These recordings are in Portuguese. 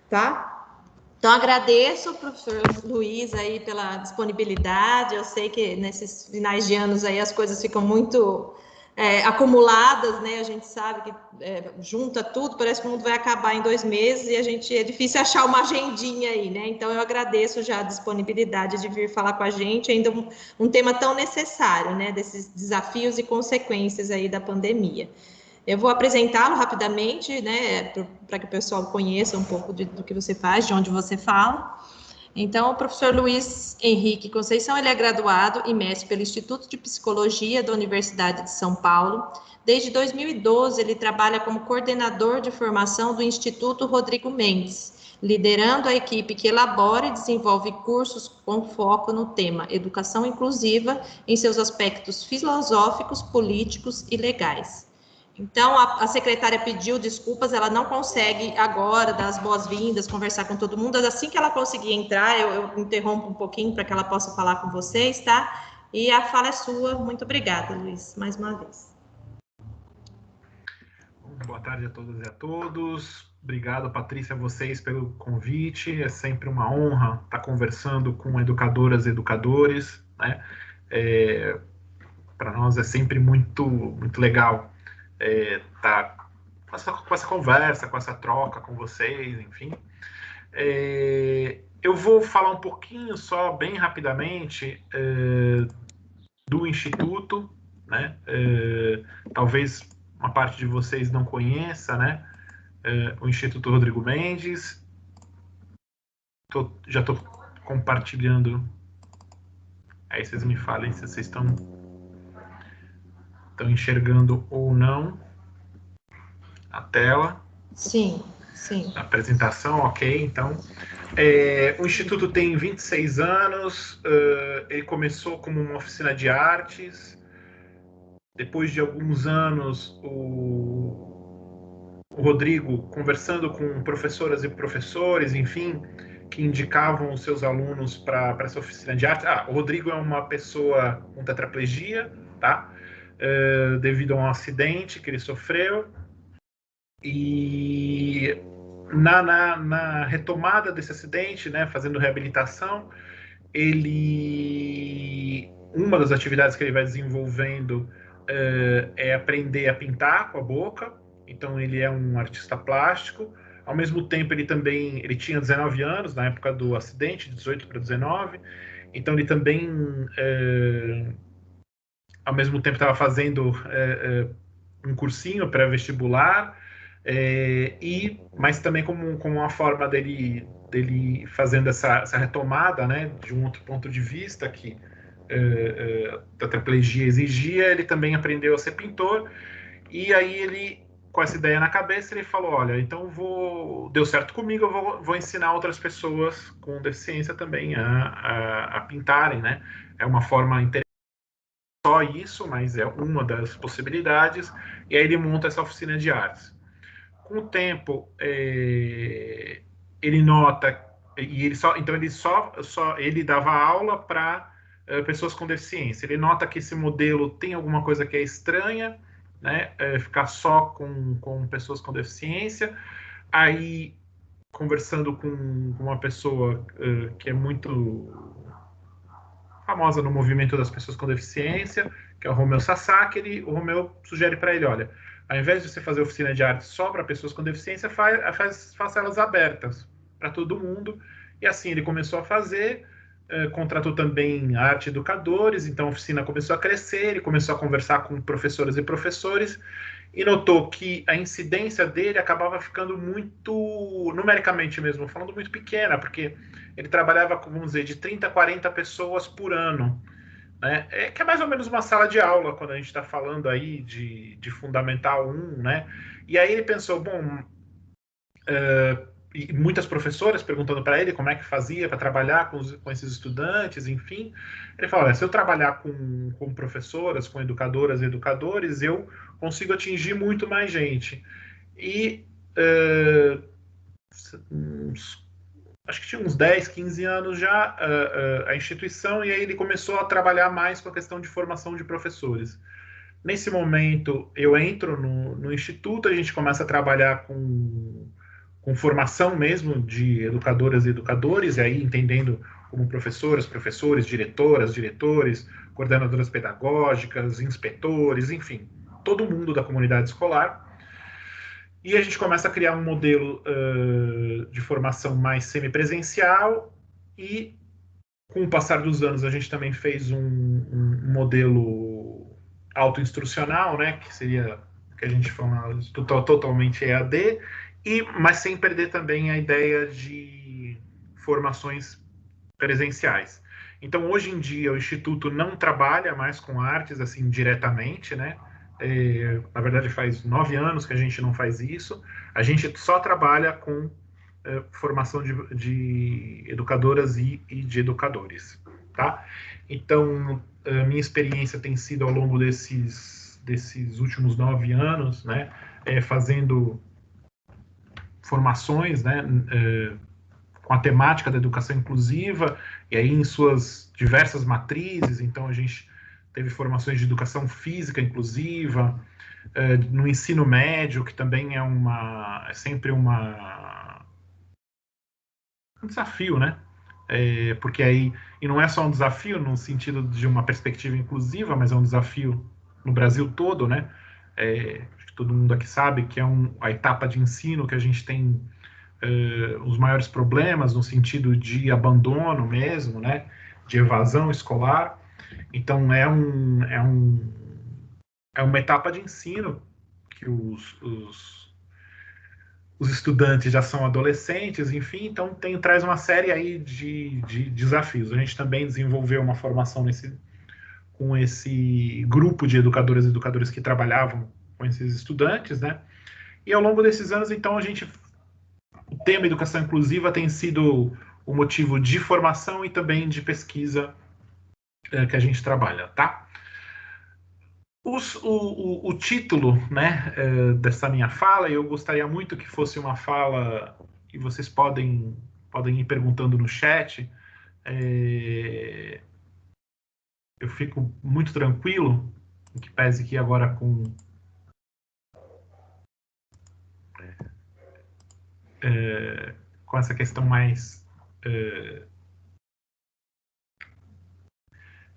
tá? Então, agradeço ao professor Luiz aí pela disponibilidade. Eu sei que nesses finais de anos aí as coisas ficam muito acumuladas, né? A gente sabe que junta tudo, parece que o mundo vai acabar em 2 meses e é difícil achar uma agendinha aí, né? Então, eu agradeço já a disponibilidade de vir falar com a gente, ainda um tema tão necessário, né? Desses desafios e consequências aí da pandemia. Eu vou apresentá-lo rapidamente, né, para que o pessoal conheça um pouco do que você faz, de onde você fala. Então, o professor Luiz Henrique Conceição, ele é graduado e mestre pelo Instituto de Psicologia da Universidade de São Paulo. Desde 2012, ele trabalha como coordenador de formação do Instituto Rodrigo Mendes, liderando a equipe que elabora e desenvolve cursos com foco no tema educação inclusiva em seus aspectos filosóficos, políticos e legais. Então, a secretária pediu desculpas, ela não consegue agora dar as boas-vindas, conversar com todo mundo. Assim que ela conseguir entrar, eu interrompo um pouquinho para que ela possa falar com vocês, tá? E a fala é sua. Muito obrigada, Luiz, mais uma vez. Boa tarde a todas e a todos. Obrigado, Patrícia, a vocês pelo convite. É sempre uma honra estar conversando com educadoras e educadores, né? Para nós é sempre muito legal estar com essa conversa, com essa troca com vocês, enfim. Eu vou falar um pouquinho só, bem rapidamente, do Instituto, né? Talvez uma parte de vocês não conheça, né? O Instituto Rodrigo Mendes. Já estou compartilhando. Aí vocês me falem se vocês estão enxergando ou não a tela. Sim, sim. A apresentação, ok. Então, o Instituto tem 26 anos. Ele começou como uma oficina de artes. Depois de alguns anos, o Rodrigo, conversando com professoras e professores, enfim, que indicavam os seus alunos para essa oficina de arte. O Rodrigo é uma pessoa com tetraplegia, tá? Devido a um acidente que ele sofreu. E na retomada desse acidente, né, fazendo reabilitação, uma das atividades que ele vai desenvolvendo é aprender a pintar com a boca. Então ele é um artista plástico. Ao mesmo tempo ele tinha 19 anos na época do acidente, 18 para 19. Então ele também ao mesmo tempo estava fazendo um cursinho pré-vestibular, mas também como uma forma dele fazendo essa retomada, né, de um outro ponto de vista que a tetraplegia exigia. Ele também aprendeu a ser pintor, e aí ele, com essa ideia na cabeça, ele falou: olha, então deu certo comigo, eu vou ensinar outras pessoas com deficiência também a pintarem, né? É uma forma interessante, só isso, mas é uma das possibilidades. E aí ele monta essa oficina de artes. Com o tempo, ele nota, e ele dava aula para pessoas com deficiência. Ele nota que esse modelo tem alguma coisa que é estranha, né? Ficar só com pessoas com deficiência. Aí, conversando com uma pessoa que é muito famosa no movimento das pessoas com deficiência, que é o Romeu Sasaki, o Romeu sugere para ele: olha, ao invés de você fazer oficina de arte só para pessoas com deficiência, faça elas abertas para todo mundo. E assim ele começou a fazer, contratou também arte educadores, então a oficina começou a crescer, ele começou a conversar com professoras e professores, e notou que a incidência dele acabava ficando muito, numericamente mesmo, falando, muito pequena, porque ele trabalhava com, vamos dizer, de 30 a 40 pessoas por ano, né? Que é mais ou menos uma sala de aula quando a gente está falando aí de Fundamental 1, né? E aí ele pensou, bom, e muitas professoras perguntando para ele como é que fazia para trabalhar com esses estudantes, enfim. Ele falou: olha, se eu trabalhar com professoras, com educadoras e educadores, eu consigo atingir muito mais gente. E acho que tinha uns 10, 15 anos já a instituição, e aí ele começou a trabalhar mais com a questão de formação de professores. Nesse momento, eu entro no instituto, a gente começa a trabalhar com com formação mesmo de educadoras e educadores, e aí entendendo como professoras, professores, diretoras, diretores, coordenadoras pedagógicas, inspetores, enfim, todo mundo da comunidade escolar. E a gente começa a criar um modelo de formação mais semipresencial e, com o passar dos anos, a gente também fez um modelo autoinstrucional, né, que seria que a gente fala totalmente EAD, mas sem perder também a ideia de formações presenciais. Então, hoje em dia, o Instituto não trabalha mais com artes assim diretamente, né? Na verdade, faz 9 anos que a gente não faz isso. A gente só trabalha com formação de educadoras e de educadores, tá? Então, minha experiência tem sido ao longo desses últimos 9 anos, né? Fazendo formações, né? Com a temática da educação inclusiva, e aí em suas diversas matrizes. Então, a gente teve formações de educação física inclusiva, no ensino médio, que também é sempre um desafio, né? Porque aí, e não é só um desafio no sentido de uma perspectiva inclusiva, mas é um desafio no Brasil todo, né? Acho que todo mundo aqui sabe que é a etapa de ensino que a gente tem os maiores problemas no sentido de abandono mesmo, né, de evasão escolar. Então é uma etapa de ensino que os estudantes já são adolescentes, enfim, então traz uma série aí de desafios. A gente também desenvolveu uma formação com esse grupo de educadoras e educadores que trabalhavam com esses estudantes, né? E ao longo desses anos, então, o tema educação inclusiva tem sido o motivo de formação e também de pesquisa que a gente trabalha, tá? O título, né, dessa minha fala, eu gostaria muito que fosse uma fala que vocês podem ir perguntando no chat. Eu fico muito tranquilo, em que pese que agora com essa questão mais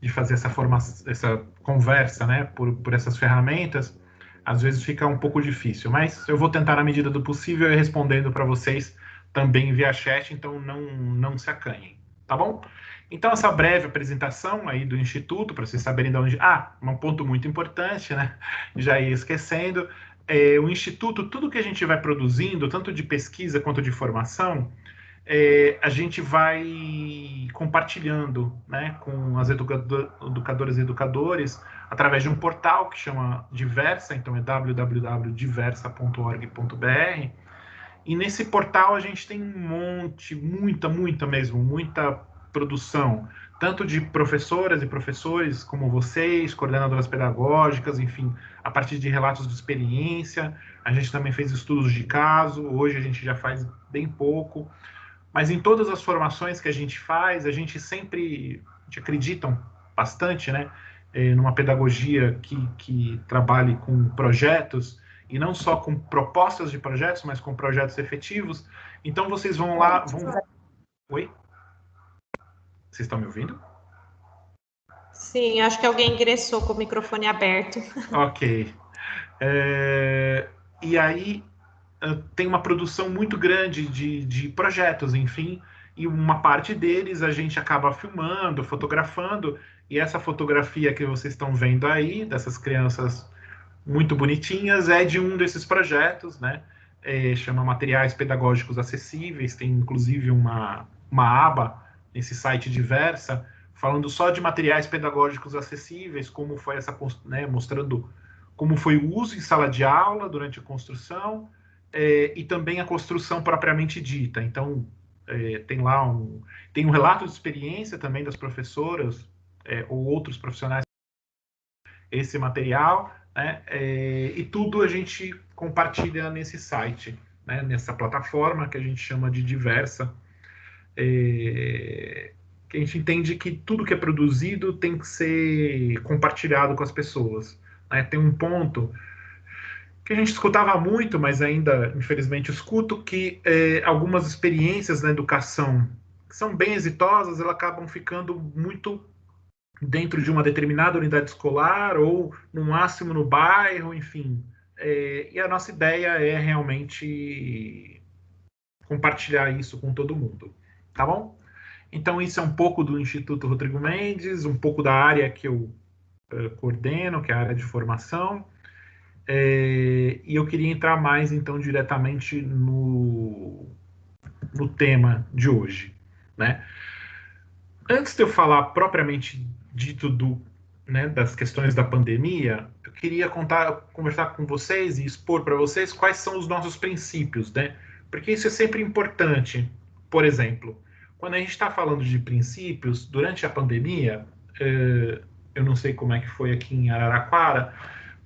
de fazer essa conversa, né, por essas ferramentas, às vezes fica um pouco difícil, mas eu vou tentar, na medida do possível, ir respondendo para vocês também via chat, então não se acanhem, tá bom? Então, essa breve apresentação aí do Instituto, para vocês saberem de onde... um ponto muito importante, né? Já ia esquecendo. O Instituto, tudo que a gente vai produzindo, tanto de pesquisa quanto de formação, a gente vai compartilhando, né, com as educadoras e educadores através de um portal que chama Diversa, então é www.diversa.org.br, e nesse portal a gente tem muita produção, tanto de professoras e professores como vocês, coordenadoras pedagógicas, enfim, a partir de relatos de experiência. A gente também fez estudos de caso, hoje a gente já faz bem pouco, mas em todas as formações que a gente faz, a gente acredita bastante, né, numa pedagogia que trabalhe com projetos, e não só com propostas de projetos, mas com projetos efetivos. Então, vocês vão lá... Oi? Vocês estão me ouvindo? Sim, acho que alguém ingressou com o microfone aberto. Ok. E aí, tem uma produção muito grande de projetos, enfim, e uma parte deles a gente acaba filmando, fotografando, e essa fotografia que vocês estão vendo aí, dessas crianças muito bonitinhas, é de um desses projetos, né? Chama Materiais Pedagógicos Acessíveis, tem inclusive uma aba nesse site Diversa, falando só de materiais pedagógicos acessíveis, como foi né, mostrando como foi o uso em sala de aula durante a construção, e também a construção propriamente dita. Então, tem lá tem um relato de experiência também das professoras ou outros profissionais esse material, né? E tudo a gente compartilha nesse site, né? Nessa plataforma que a gente chama de Diversa, que a gente entende que tudo que é produzido tem que ser compartilhado com as pessoas, né? Tem um ponto que a gente escutava muito, mas ainda, infelizmente, escuto, que algumas experiências na educação que são bem exitosas, elas acabam ficando muito dentro de uma determinada unidade escolar ou, no máximo, no bairro, enfim. E a nossa ideia é realmente compartilhar isso com todo mundo, tá bom? Então, isso é um pouco do Instituto Rodrigo Mendes, um pouco da área que eu coordeno, que é a área de formação. E eu queria entrar mais, então, diretamente no tema de hoje, né? Antes de eu falar propriamente dito das questões da pandemia, eu queria conversar com vocês e expor para vocês quais são os nossos princípios, né? Porque isso é sempre importante. Por exemplo, quando a gente está falando de princípios, durante a pandemia, eu não sei como é que foi aqui em Araraquara,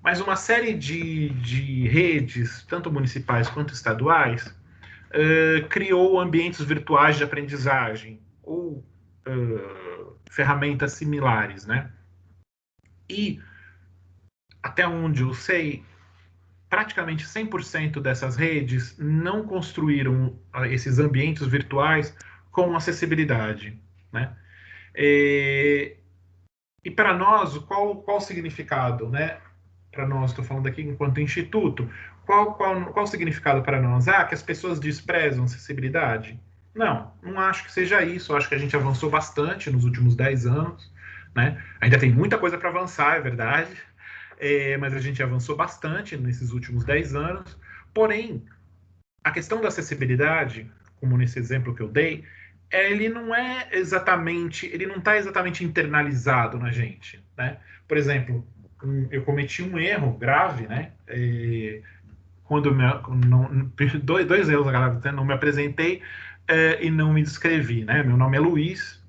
mas uma série de redes, tanto municipais quanto estaduais, criou ambientes virtuais de aprendizagem, ou ferramentas similares, né? E, até onde eu sei, praticamente 100% dessas redes não construíram esses ambientes virtuais com acessibilidade, né? E para nós, qual o significado, né? Para nós, estou falando aqui enquanto instituto, qual o significado para nós? Ah, que as pessoas desprezam acessibilidade? Não, não acho que seja isso. Eu acho que a gente avançou bastante nos últimos 10 anos, né? Ainda tem muita coisa para avançar, é verdade, mas a gente avançou bastante nesses últimos 10 anos. Porém, a questão da acessibilidade, como nesse exemplo que eu dei, ele ele não está exatamente internalizado na gente, né? Por exemplo, eu cometi um erro grave, né? Quando dois erros graves, né? Não me apresentei e não me descrevi, né? Meu nome é Luiz,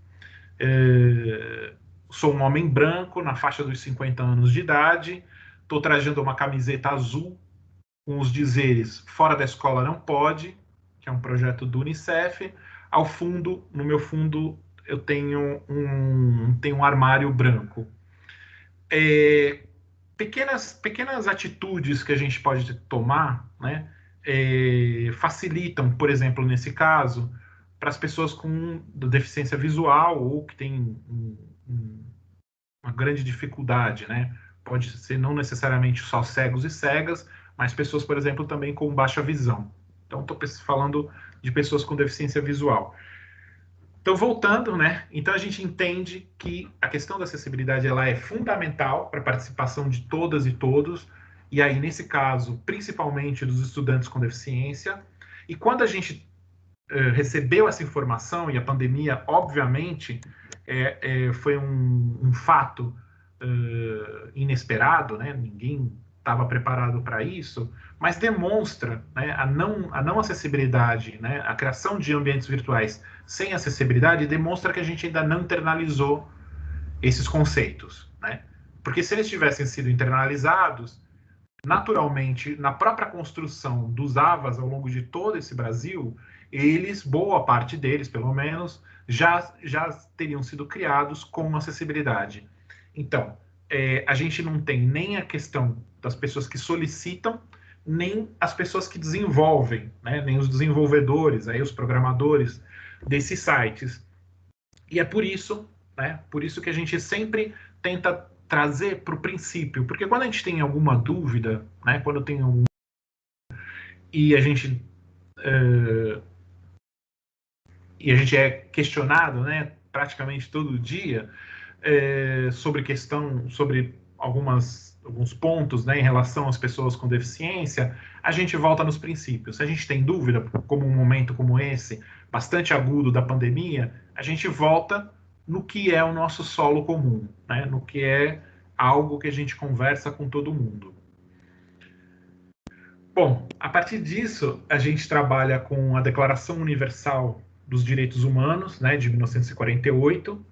sou um homem branco na faixa dos 50 anos de idade, estou trajando uma camiseta azul com os dizeres "Fora da escola não pode", que é um projeto do Unicef. Ao fundo, no meu fundo, eu tenho um armário branco. Pequenas atitudes que a gente pode tomar, né, facilitam, por exemplo, nesse caso, para as pessoas com deficiência visual ou que têm uma grande dificuldade, né? Pode ser não necessariamente só cegos e cegas, mas pessoas, por exemplo, também com baixa visão. Então, estou falando de pessoas com deficiência visual. Então, voltando, né? Então, a gente entende que a questão da acessibilidade ela é fundamental para a participação de todas e todos, e aí, nesse caso, principalmente dos estudantes com deficiência. E quando a gente recebeu essa informação, e a pandemia, obviamente, foi um fato inesperado, né? Ninguém estava preparado para isso, mas demonstra, né, a não acessibilidade, né, a criação de ambientes virtuais sem acessibilidade demonstra que a gente ainda não internalizou esses conceitos, né? Porque se eles tivessem sido internalizados, naturalmente, na própria construção dos AVAs ao longo de todo esse Brasil, boa parte deles, pelo menos, já teriam sido criados com acessibilidade. Então, a gente não tem nem a questão das pessoas que solicitam, nem as pessoas que desenvolvem, né? Nem os desenvolvedores, aí os programadores desses sites. E é por isso, né? Por isso que a gente sempre tenta trazer para o princípio, porque quando a gente tem alguma dúvida, né? Quando tem algum e a gente é questionado, né? Praticamente todo dia sobre alguns pontos, né, em relação às pessoas com deficiência, a gente volta nos princípios. Se a gente tem dúvida, como um momento como esse, bastante agudo da pandemia, a gente volta no que é o nosso solo comum, né, no que é algo que a gente conversa com todo mundo. Bom, a partir disso, a gente trabalha com a Declaração Universal dos Direitos Humanos, né, de 1948.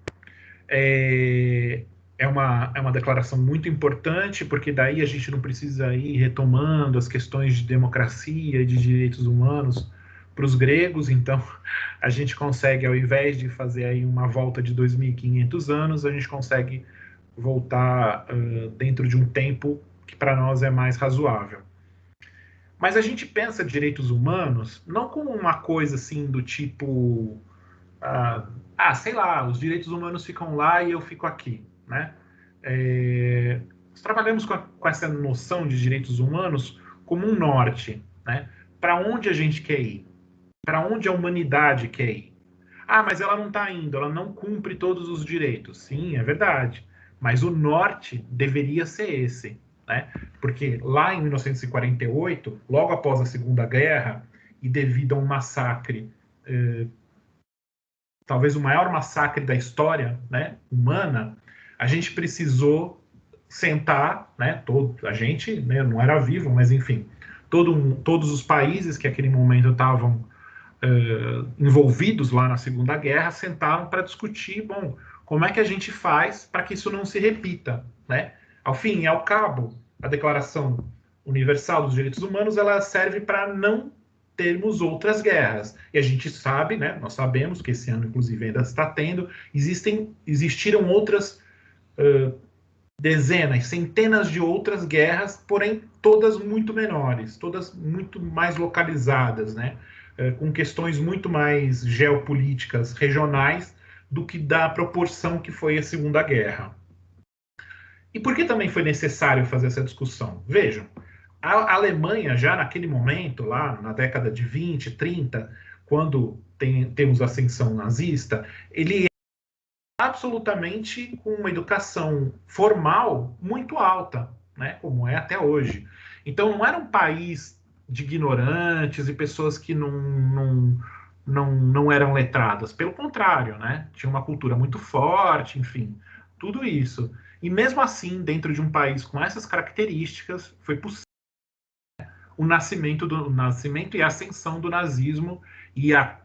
É uma declaração muito importante, porque daí a gente não precisa ir retomando as questões de democracia e de direitos humanos para os gregos, então a gente consegue, ao invés de fazer aí uma volta de 2.500 anos, a gente consegue voltar dentro de um tempo que para nós é mais razoável. Mas a gente pensa direitos humanos não como uma coisa assim do tipo, sei lá, os direitos humanos ficam lá e eu fico aqui, né? Nós trabalhamos com essa noção de direitos humanos como um norte, né? Para onde a gente quer ir? Para onde a humanidade quer ir? Mas ela não está indo, ela não cumpre todos os direitos. Sim, é verdade. Mas o norte deveria ser esse, né? Porque lá em 1948, logo após a Segunda Guerra, e devido a um massacre, talvez o maior massacre da história, né, humana, a gente precisou sentar, né, a gente, né, não era vivo, mas enfim, todos os países que naquele momento estavam envolvidos lá na Segunda Guerra sentaram para discutir, bom, como é que a gente faz para que isso não se repita, né? Ao fim e ao cabo, a Declaração Universal dos Direitos Humanos ela serve para não termos outras guerras. E a gente sabe, né? Nós sabemos que esse ano, inclusive, ainda está tendo. Existiram outras dezenas, centenas de outras guerras, porém todas muito menores, todas muito mais localizadas, né? Com questões muito mais geopolíticas regionais do que da proporção que foi a Segunda Guerra. E por que também foi necessário fazer essa discussão? Vejam, a Alemanha, já naquele momento, lá na década de 20, 30, quando temos a ascensão nazista, ele é absolutamente com uma educação formal muito alta, né, como é até hoje. Então, não era um país de ignorantes e pessoas que não eram letradas. Pelo contrário, né, tinha uma cultura muito forte, enfim, tudo isso. E mesmo assim, dentro de um país com essas características, foi possível o nascimento e a ascensão do nazismo e a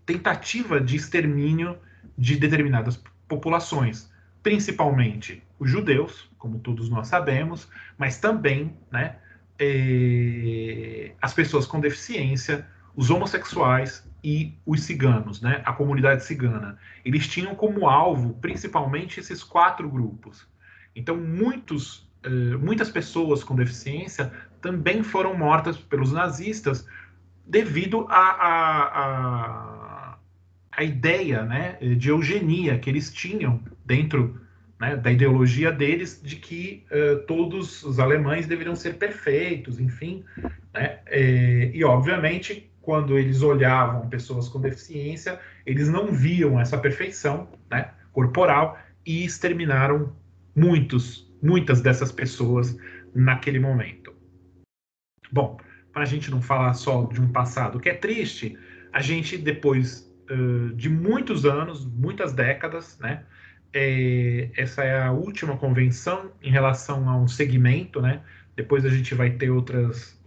tentativa de extermínio de determinadas populações, principalmente os judeus, como todos nós sabemos, mas também, né, as pessoas com deficiência, os homossexuais e os ciganos, né, a comunidade cigana. Eles tinham como alvo principalmente esses 4 grupos. Então, muitas pessoas com deficiência também foram mortas pelos nazistas devido a ideia, né, de eugenia que eles tinham dentro, né, da ideologia deles de que todos os alemães deveriam ser perfeitos, enfim, né, e obviamente quando eles olhavam pessoas com deficiência, eles não viam essa perfeição, né, corporal e exterminaram muitas dessas pessoas naquele momento. Bom, para a gente não falar só de um passado que é triste, a gente depois de muitos anos, muitas décadas, né? Essa é a última convenção em relação a um segmento, né? Depois a gente vai ter outros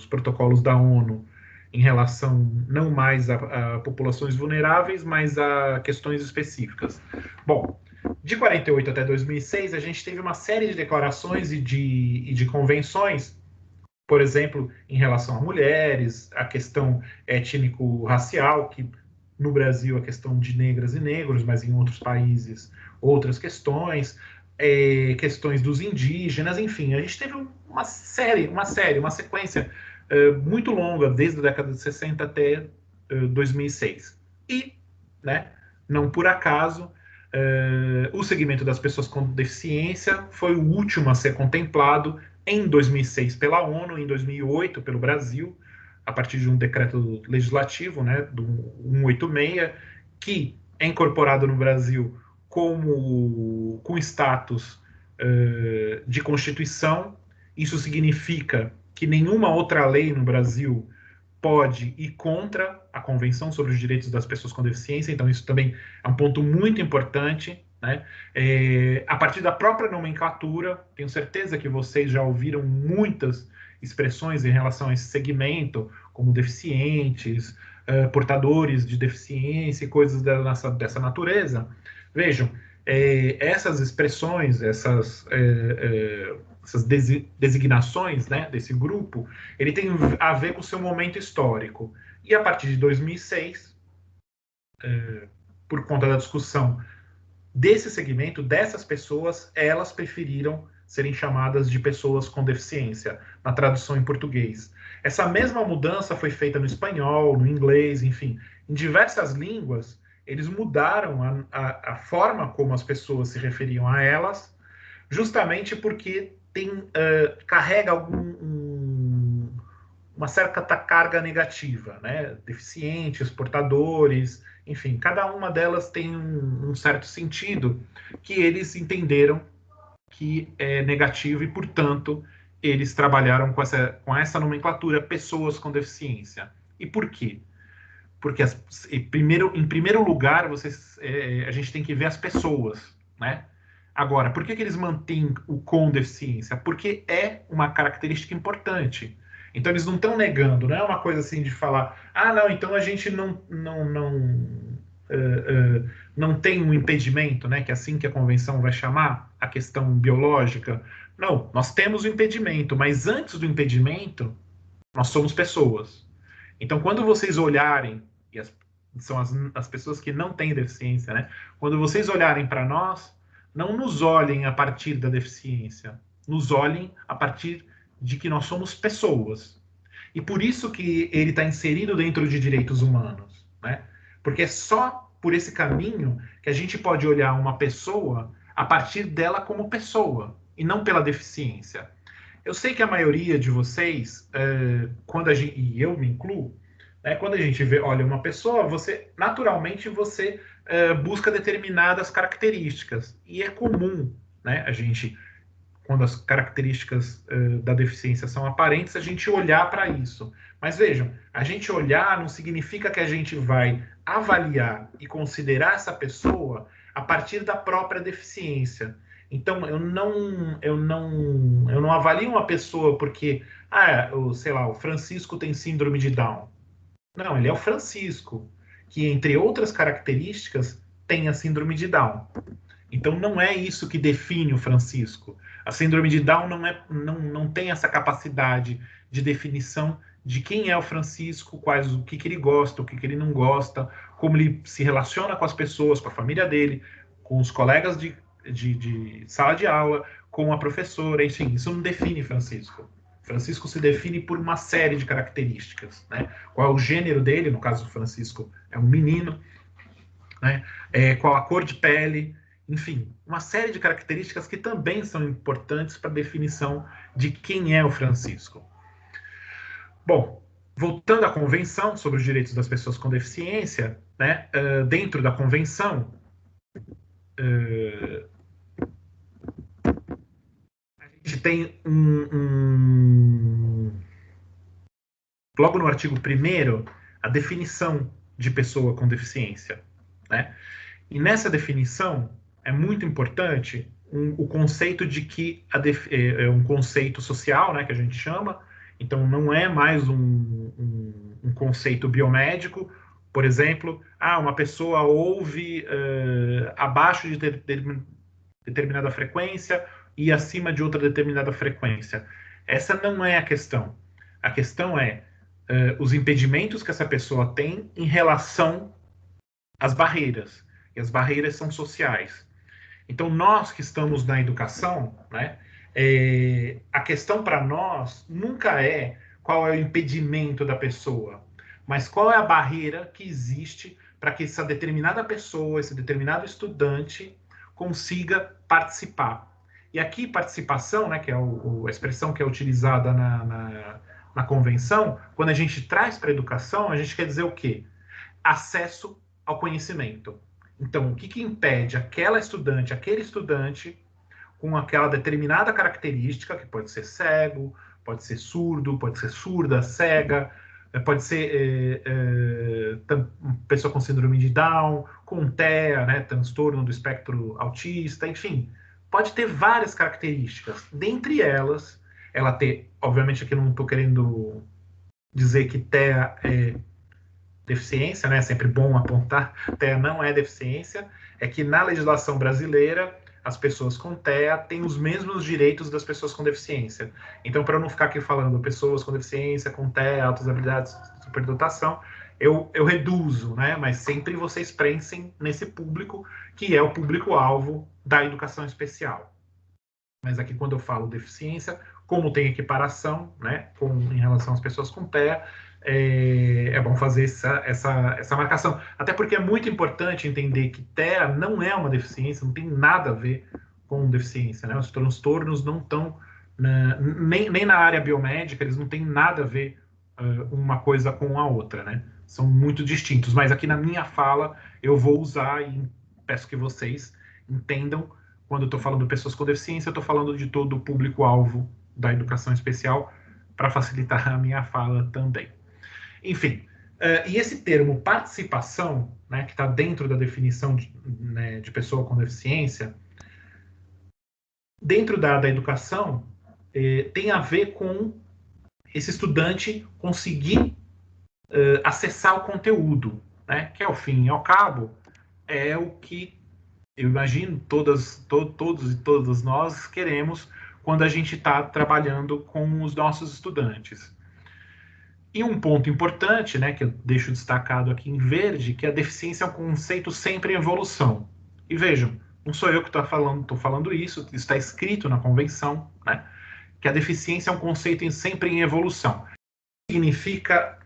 protocolos da ONU em relação não mais a populações vulneráveis, mas a questões específicas. Bom, de 48 até 2006, a gente teve uma série de declarações e de convenções, por exemplo, em relação a mulheres, a questão étnico-racial, que no Brasil a questão de negras e negros, mas em outros países outras questões, questões dos indígenas, enfim, a gente teve uma sequência muito longa, desde a década de 60 até 2006. E, né, não por acaso, o segmento das pessoas com deficiência foi o último a ser contemplado em 2006 pela ONU, em 2008 pelo Brasil, a partir de um decreto legislativo, né, do 186, que é incorporado no Brasil com status de Constituição. Isso significa que nenhuma outra lei no Brasil pode ir contra a Convenção sobre os Direitos das Pessoas com Deficiência, então isso também é um ponto muito importante, né? A partir da própria nomenclatura, tenho certeza que vocês já ouviram muitas expressões em relação a esse segmento, como deficientes, portadores de deficiência e coisas dessa natureza. Vejam, essas expressões, essas designações, né, desse grupo, ele tem a ver com o seu momento histórico. E a partir de 2006, por conta da discussão desse segmento, dessas pessoas, elas preferiram serem chamadas de pessoas com deficiência, na tradução em português. Essa mesma mudança foi feita no espanhol, no inglês, enfim, em diversas línguas, eles mudaram a forma como as pessoas se referiam a elas, justamente porque carrega uma certa carga negativa, né? Deficientes, portadores, enfim, cada uma delas tem um certo sentido que eles entenderam que é negativo e, portanto, eles trabalharam com essa nomenclatura pessoas com deficiência. E por quê? Porque, em primeiro lugar, a gente tem que ver as pessoas, né? Agora, por que eles mantêm o com deficiência? Porque é uma característica importante. Então, eles não estão negando, não é uma coisa assim de falar, não, então a gente não tem um impedimento, né, que é assim que a convenção vai chamar, a questão biológica. Não, nós temos o impedimento, mas antes do impedimento, nós somos pessoas. Então, quando vocês olharem, e são as pessoas que não têm deficiência, né? Quando vocês olharem para nós, não nos olhem a partir da deficiência, nos olhem a partir de que nós somos pessoas. E por isso que ele está inserido dentro de direitos humanos, né? Porque é só por esse caminho que a gente pode olhar uma pessoa a partir dela como pessoa, e não pela deficiência. Eu sei que a maioria de vocês, e eu me incluo, né, quando a gente olha uma pessoa, naturalmente você busca determinadas características. E é comum, né, quando as características da deficiência são aparentes, a gente olhar para isso. Mas vejam, a gente olhar não significa que a gente vai avaliar e considerar essa pessoa a partir da própria deficiência. Então, eu não avalio uma pessoa porque, sei lá, o Francisco tem síndrome de Down. Não, ele é o Francisco, que, entre outras características, tem a síndrome de Down. Então, não é isso que define o Francisco. A síndrome de Down não tem essa capacidade de definição de quem é o Francisco, o que ele gosta, o que ele não gosta, como ele se relaciona com as pessoas, com a família dele, com os colegas de sala de aula, com a professora, enfim, isso não define Francisco. Francisco se define por uma série de características, né? Qual é o gênero dele, no caso do Francisco é um menino, né? Qual a cor de pele, enfim, uma série de características que também são importantes para a definição de quem é o Francisco. Bom, voltando à Convenção sobre os Direitos das Pessoas com Deficiência, né? Dentro da Convenção, a gente tem logo no artigo 1º, a definição de pessoa com deficiência, né? E nessa definição é muito importante o conceito de que é um conceito social, né, que a gente chama. Então não é mais um conceito biomédico. Por exemplo, uma pessoa ouve abaixo de determinada frequência e acima de outra determinada frequência. Essa não é a questão. A questão é os impedimentos que essa pessoa tem em relação às barreiras. E as barreiras são sociais. Então, nós que estamos na educação, né, a questão para nós nunca é qual é o impedimento da pessoa, mas qual é a barreira que existe para que essa determinada pessoa, esse determinado estudante, consiga participar. E aqui, participação, né, que é a expressão que é utilizada na convenção, quando a gente traz para a educação, a gente quer dizer o quê? Acesso ao conhecimento. Então, o que impede aquele estudante, com aquela determinada característica, que pode ser cego, pode ser surdo, pode ser surda, cega, pode ser pessoa com síndrome de Down, com TEA, né, transtorno do espectro autista, enfim, pode ter várias características. Dentre elas, ela ter, obviamente aqui não estou querendo dizer que TEA é deficiência, né? É sempre bom apontar, TEA não é deficiência, é que na legislação brasileira as pessoas com TEA têm os mesmos direitos das pessoas com deficiência. Então, para eu não ficar aqui falando pessoas com deficiência, com TEA, altas habilidades, superdotação, eu reduzo, né? Mas sempre vocês pensem nesse público que é o público-alvo da educação especial. Mas aqui, quando eu falo deficiência, como tem equiparação, né, em relação às pessoas com TEA, é bom fazer essa marcação. Até porque é muito importante entender que TEA não é uma deficiência, não tem nada a ver com deficiência, né? Os transtornos não estão, nem na área biomédica, eles não têm nada a ver uma coisa com a outra, né? São muito distintos. Mas aqui na minha fala, eu vou usar e peço que vocês entendam. Quando eu estou falando de pessoas com deficiência, eu estou falando de todo o público-alvo da educação especial, para facilitar a minha fala também. Enfim, e esse termo participação, né, que está dentro da definição de pessoa com deficiência, dentro da educação, tem a ver com esse estudante conseguir acessar o conteúdo, né, que ao fim e ao cabo é o que eu imagino todos e todas nós queremos quando a gente está trabalhando com os nossos estudantes. E um ponto importante, né, que eu deixo destacado aqui em verde, que a deficiência é um conceito sempre em evolução. E vejam, não sou eu que estou falando isso está escrito na convenção, né, que a deficiência é um conceito sempre em evolução. Significa,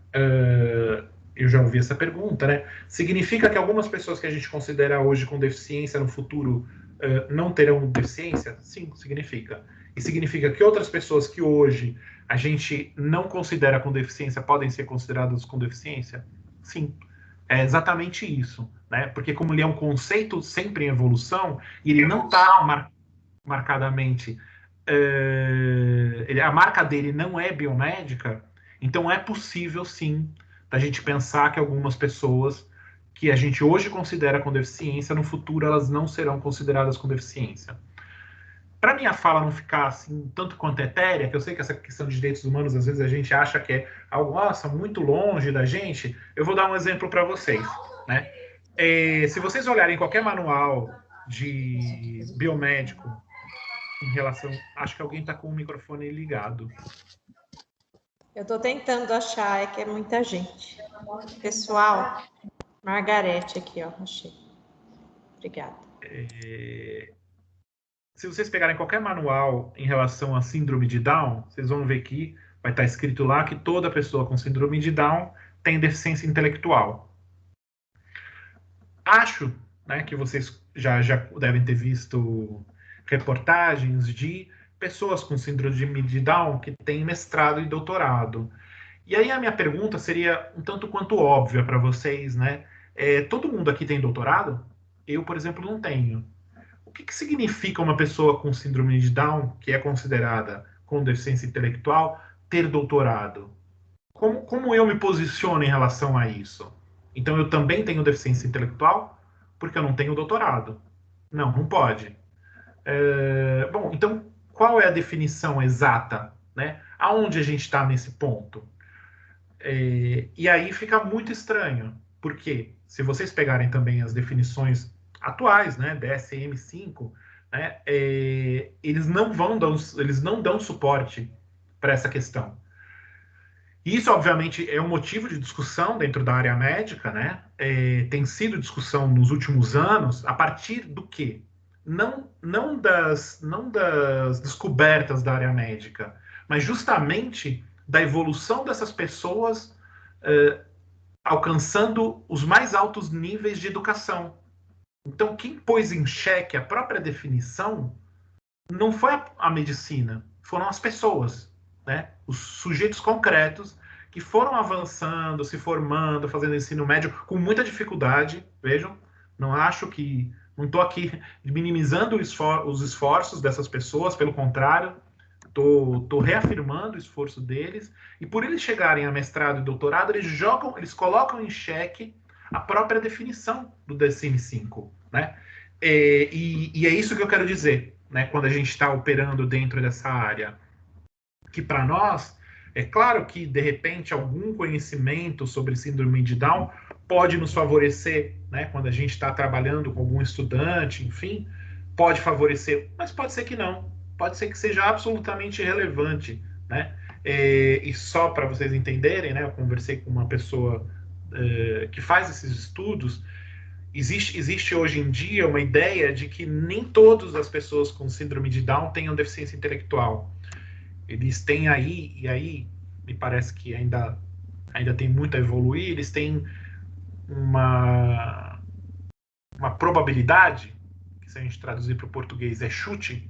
eu já ouvi essa pergunta, né? Significa que algumas pessoas que a gente considera hoje com deficiência no futuro não terão deficiência? Sim, significa. E significa que outras pessoas que hoje a gente não considera com deficiência podem ser consideradas com deficiência? Sim. É exatamente isso, né? Porque como ele é um conceito sempre em evolução, e ele não está marcadamente... a marca dele não é biomédica, então é possível, sim, da gente pensar que algumas pessoas que a gente hoje considera com deficiência, no futuro elas não serão consideradas com deficiência. Para minha fala não ficar assim tanto quanto etérea, que eu sei que essa questão de direitos humanos às vezes a gente acha que é algo, nossa, muito longe da gente, eu vou dar um exemplo para vocês, né? Se vocês olharem qualquer manual de biomédico em relação, acho que alguém está com o microfone ligado. Eu estou tentando achar, é que é muita gente. Pessoal, Margarete aqui, ó, achei. Obrigada. Se vocês pegarem qualquer manual em relação à síndrome de Down, vocês vão ver que vai estar escrito lá que toda pessoa com síndrome de Down tem deficiência intelectual. Acho, né, que vocês já devem ter visto reportagens de pessoas com síndrome de Down que têm mestrado e doutorado. E aí a minha pergunta seria um tanto quanto óbvia para vocês, né? Todo mundo aqui tem doutorado? Eu, por exemplo, não tenho. O que significa uma pessoa com síndrome de Down, que é considerada com deficiência intelectual, ter doutorado? Como eu me posiciono em relação a isso? Então, eu também tenho deficiência intelectual porque eu não tenho doutorado. Não, não pode. Bom, então, qual é a definição exata? Né? Aonde a gente está nesse ponto? E aí fica muito estranho, porque se vocês pegarem também as definições atuais, né, DSM-5, né, eles não dão suporte para essa questão. Isso, obviamente, é um motivo de discussão dentro da área médica, né? Tem sido discussão nos últimos anos a partir do quê? Não das descobertas da área médica, mas justamente da evolução dessas pessoas alcançando os mais altos níveis de educação. Então, quem pôs em xeque a própria definição não foi a medicina, foram as pessoas, né? Os sujeitos concretos que foram avançando, se formando, fazendo ensino médio com muita dificuldade. Vejam, não estou aqui minimizando os esforços dessas pessoas, pelo contrário, estou reafirmando o esforço deles, e por eles chegarem a mestrado e doutorado, eles colocam em xeque a própria definição do DSM-5, né? E é isso que eu quero dizer, né, quando a gente está operando dentro dessa área, que para nós, é claro que, de repente, algum conhecimento sobre síndrome de Down pode nos favorecer, né, quando a gente está trabalhando com algum estudante, enfim, pode favorecer, mas pode ser que não, pode ser que seja absolutamente irrelevante, né? E só para vocês entenderem, né, eu conversei com uma pessoa que faz esses estudos, existe hoje em dia uma ideia de que nem todas as pessoas com síndrome de Down tenham deficiência intelectual. Eles têm aí, e aí me parece que ainda tem muito a evoluir, eles têm uma probabilidade, que se a gente traduzir para o português é chute,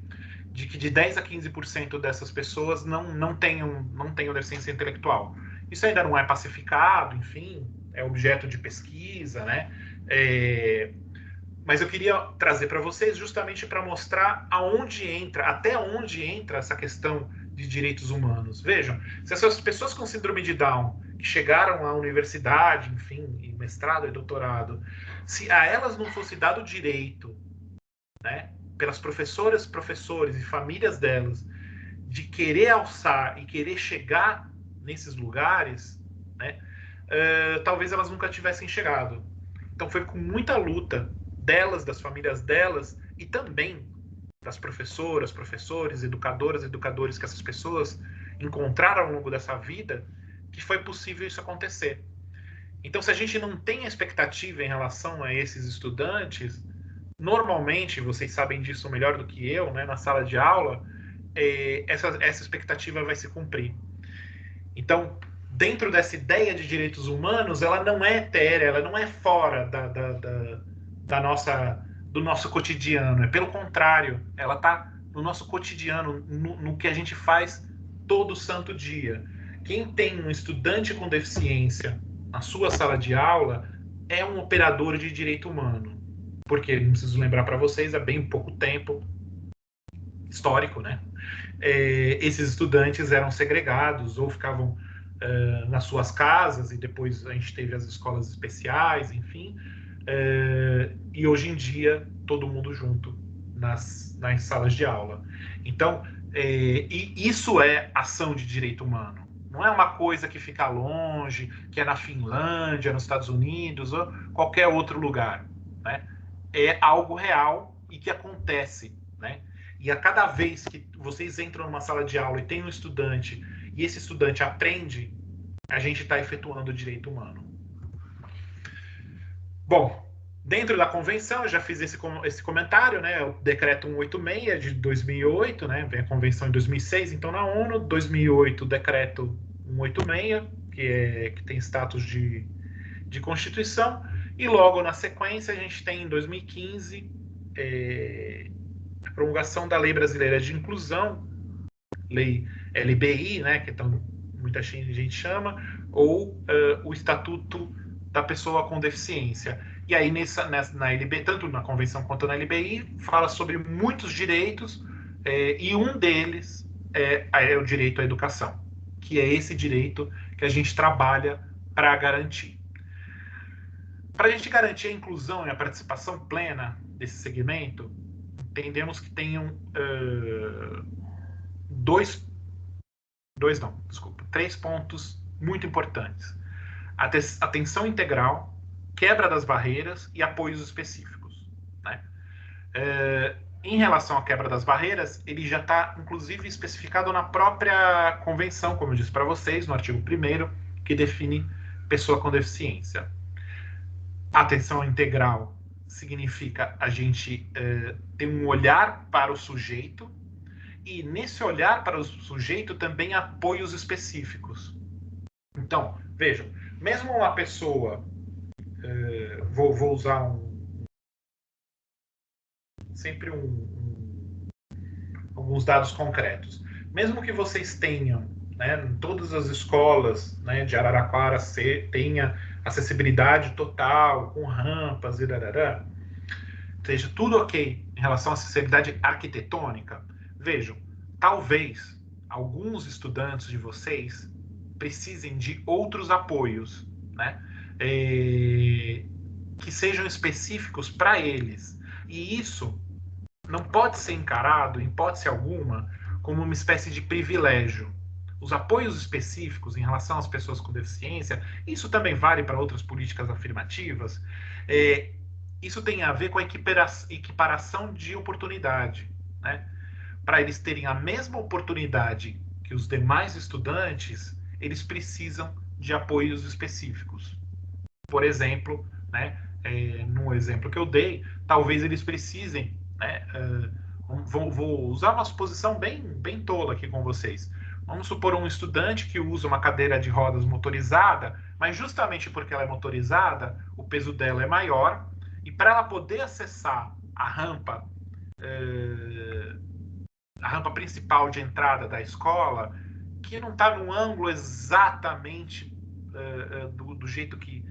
de que de 10 a 15% dessas pessoas não tenham deficiência intelectual. Isso ainda não é pacificado, enfim, é objeto de pesquisa, né? Mas eu queria trazer para vocês justamente para mostrar até onde entra essa questão de direitos humanos. Vejam, se essas pessoas com síndrome de Down que chegaram à universidade, enfim, e mestrado e doutorado, se a elas não fosse dado o direito, né, pelas professoras, professores e famílias delas, de querer alçar e querer chegar nesses lugares, né, talvez elas nunca tivessem chegado. Então foi com muita luta delas, das famílias delas e também das professoras, professores, educadoras, educadores que essas pessoas encontraram ao longo dessa vida que foi possível isso acontecer. Então, se a gente não tem expectativa em relação a esses estudantes, normalmente, vocês sabem disso melhor do que eu, né, na sala de aula, essa expectativa vai se cumprir. Então, dentro dessa ideia de direitos humanos, ela não é etérea, ela não é fora do nosso cotidiano. É pelo contrário, ela está no nosso cotidiano, no que a gente faz todo santo dia. Quem tem um estudante com deficiência na sua sala de aula é um operador de direito humano. Porque, não preciso lembrar para vocês, há bem pouco tempo, histórico, né? Esses estudantes eram segregados ou ficavam nas suas casas, e depois a gente teve as escolas especiais, enfim, e hoje em dia todo mundo junto nas salas de aula. Então, e isso é ação de direito humano. Não é uma coisa que fica longe, que é na Finlândia, nos Estados Unidos ou qualquer outro lugar, né? É algo real e que acontece, né? E a cada vez que vocês entram numa sala de aula e tem um estudante, e esse estudante aprende, a gente está efetuando o direito humano. Bom, dentro da convenção, eu já fiz esse comentário, né? O decreto 186 de 2008, né? Vem a convenção em 2006, então na ONU, 2008, o decreto 186, que tem status de Constituição, e logo na sequência a gente tem em 2015 a promulgação da Lei Brasileira de Inclusão, Lei LBI, né, que então muita gente chama, ou o Estatuto da Pessoa com Deficiência. E aí na LBI, tanto na Convenção quanto na LBI, fala sobre muitos direitos, e um deles é o direito à educação, que é esse direito que a gente trabalha para garantir. Para a gente garantir a inclusão e a participação plena desse segmento, entendemos que tenham três pontos muito importantes: atenção integral, quebra das barreiras e apoios específicos, né? Em relação à quebra das barreiras, ele já está, inclusive, especificado na própria convenção, como eu disse para vocês, no artigo 1º, que define pessoa com deficiência. Atenção integral significa a gente ter um olhar para o sujeito, e nesse olhar para o sujeito também apoios específicos. Então, vejam, mesmo uma pessoa, vou usar sempre alguns dados concretos. Mesmo que vocês tenham, né, em todas as escolas, né, de Araraquara tenha acessibilidade total, com rampas e darará, seja tudo ok em relação à acessibilidade arquitetônica, vejam, talvez alguns estudantes de vocês precisem de outros apoios, né, que sejam específicos para eles. E isso não pode ser encarado, em hipótese alguma, como uma espécie de privilégio. Os apoios específicos em relação às pessoas com deficiência, isso também vale para outras políticas afirmativas, isso tem a ver com a equiparação de oportunidade, né? Para eles terem a mesma oportunidade que os demais estudantes, eles precisam de apoios específicos. Por exemplo, né, no exemplo que eu dei, talvez eles precisem, né? Vou usar uma suposição bem tola aqui com vocês. Vamos supor um estudante que usa uma cadeira de rodas motorizada, mas justamente porque ela é motorizada, o peso dela é maior, e para ela poder acessar a rampa principal de entrada da escola, que não está no ângulo exatamente do jeito que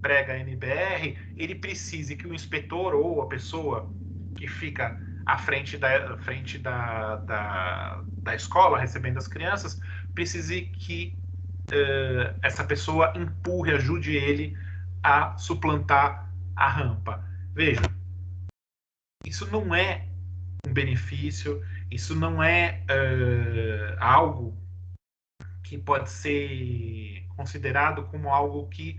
prega a NBR, ele precise que o inspetor ou a pessoa que fica à frente da escola, recebendo as crianças, precise que essa pessoa empurre, ajude ele a suplantar a rampa. Veja, isso não é um benefício, isso não é algo que pode ser considerado como algo que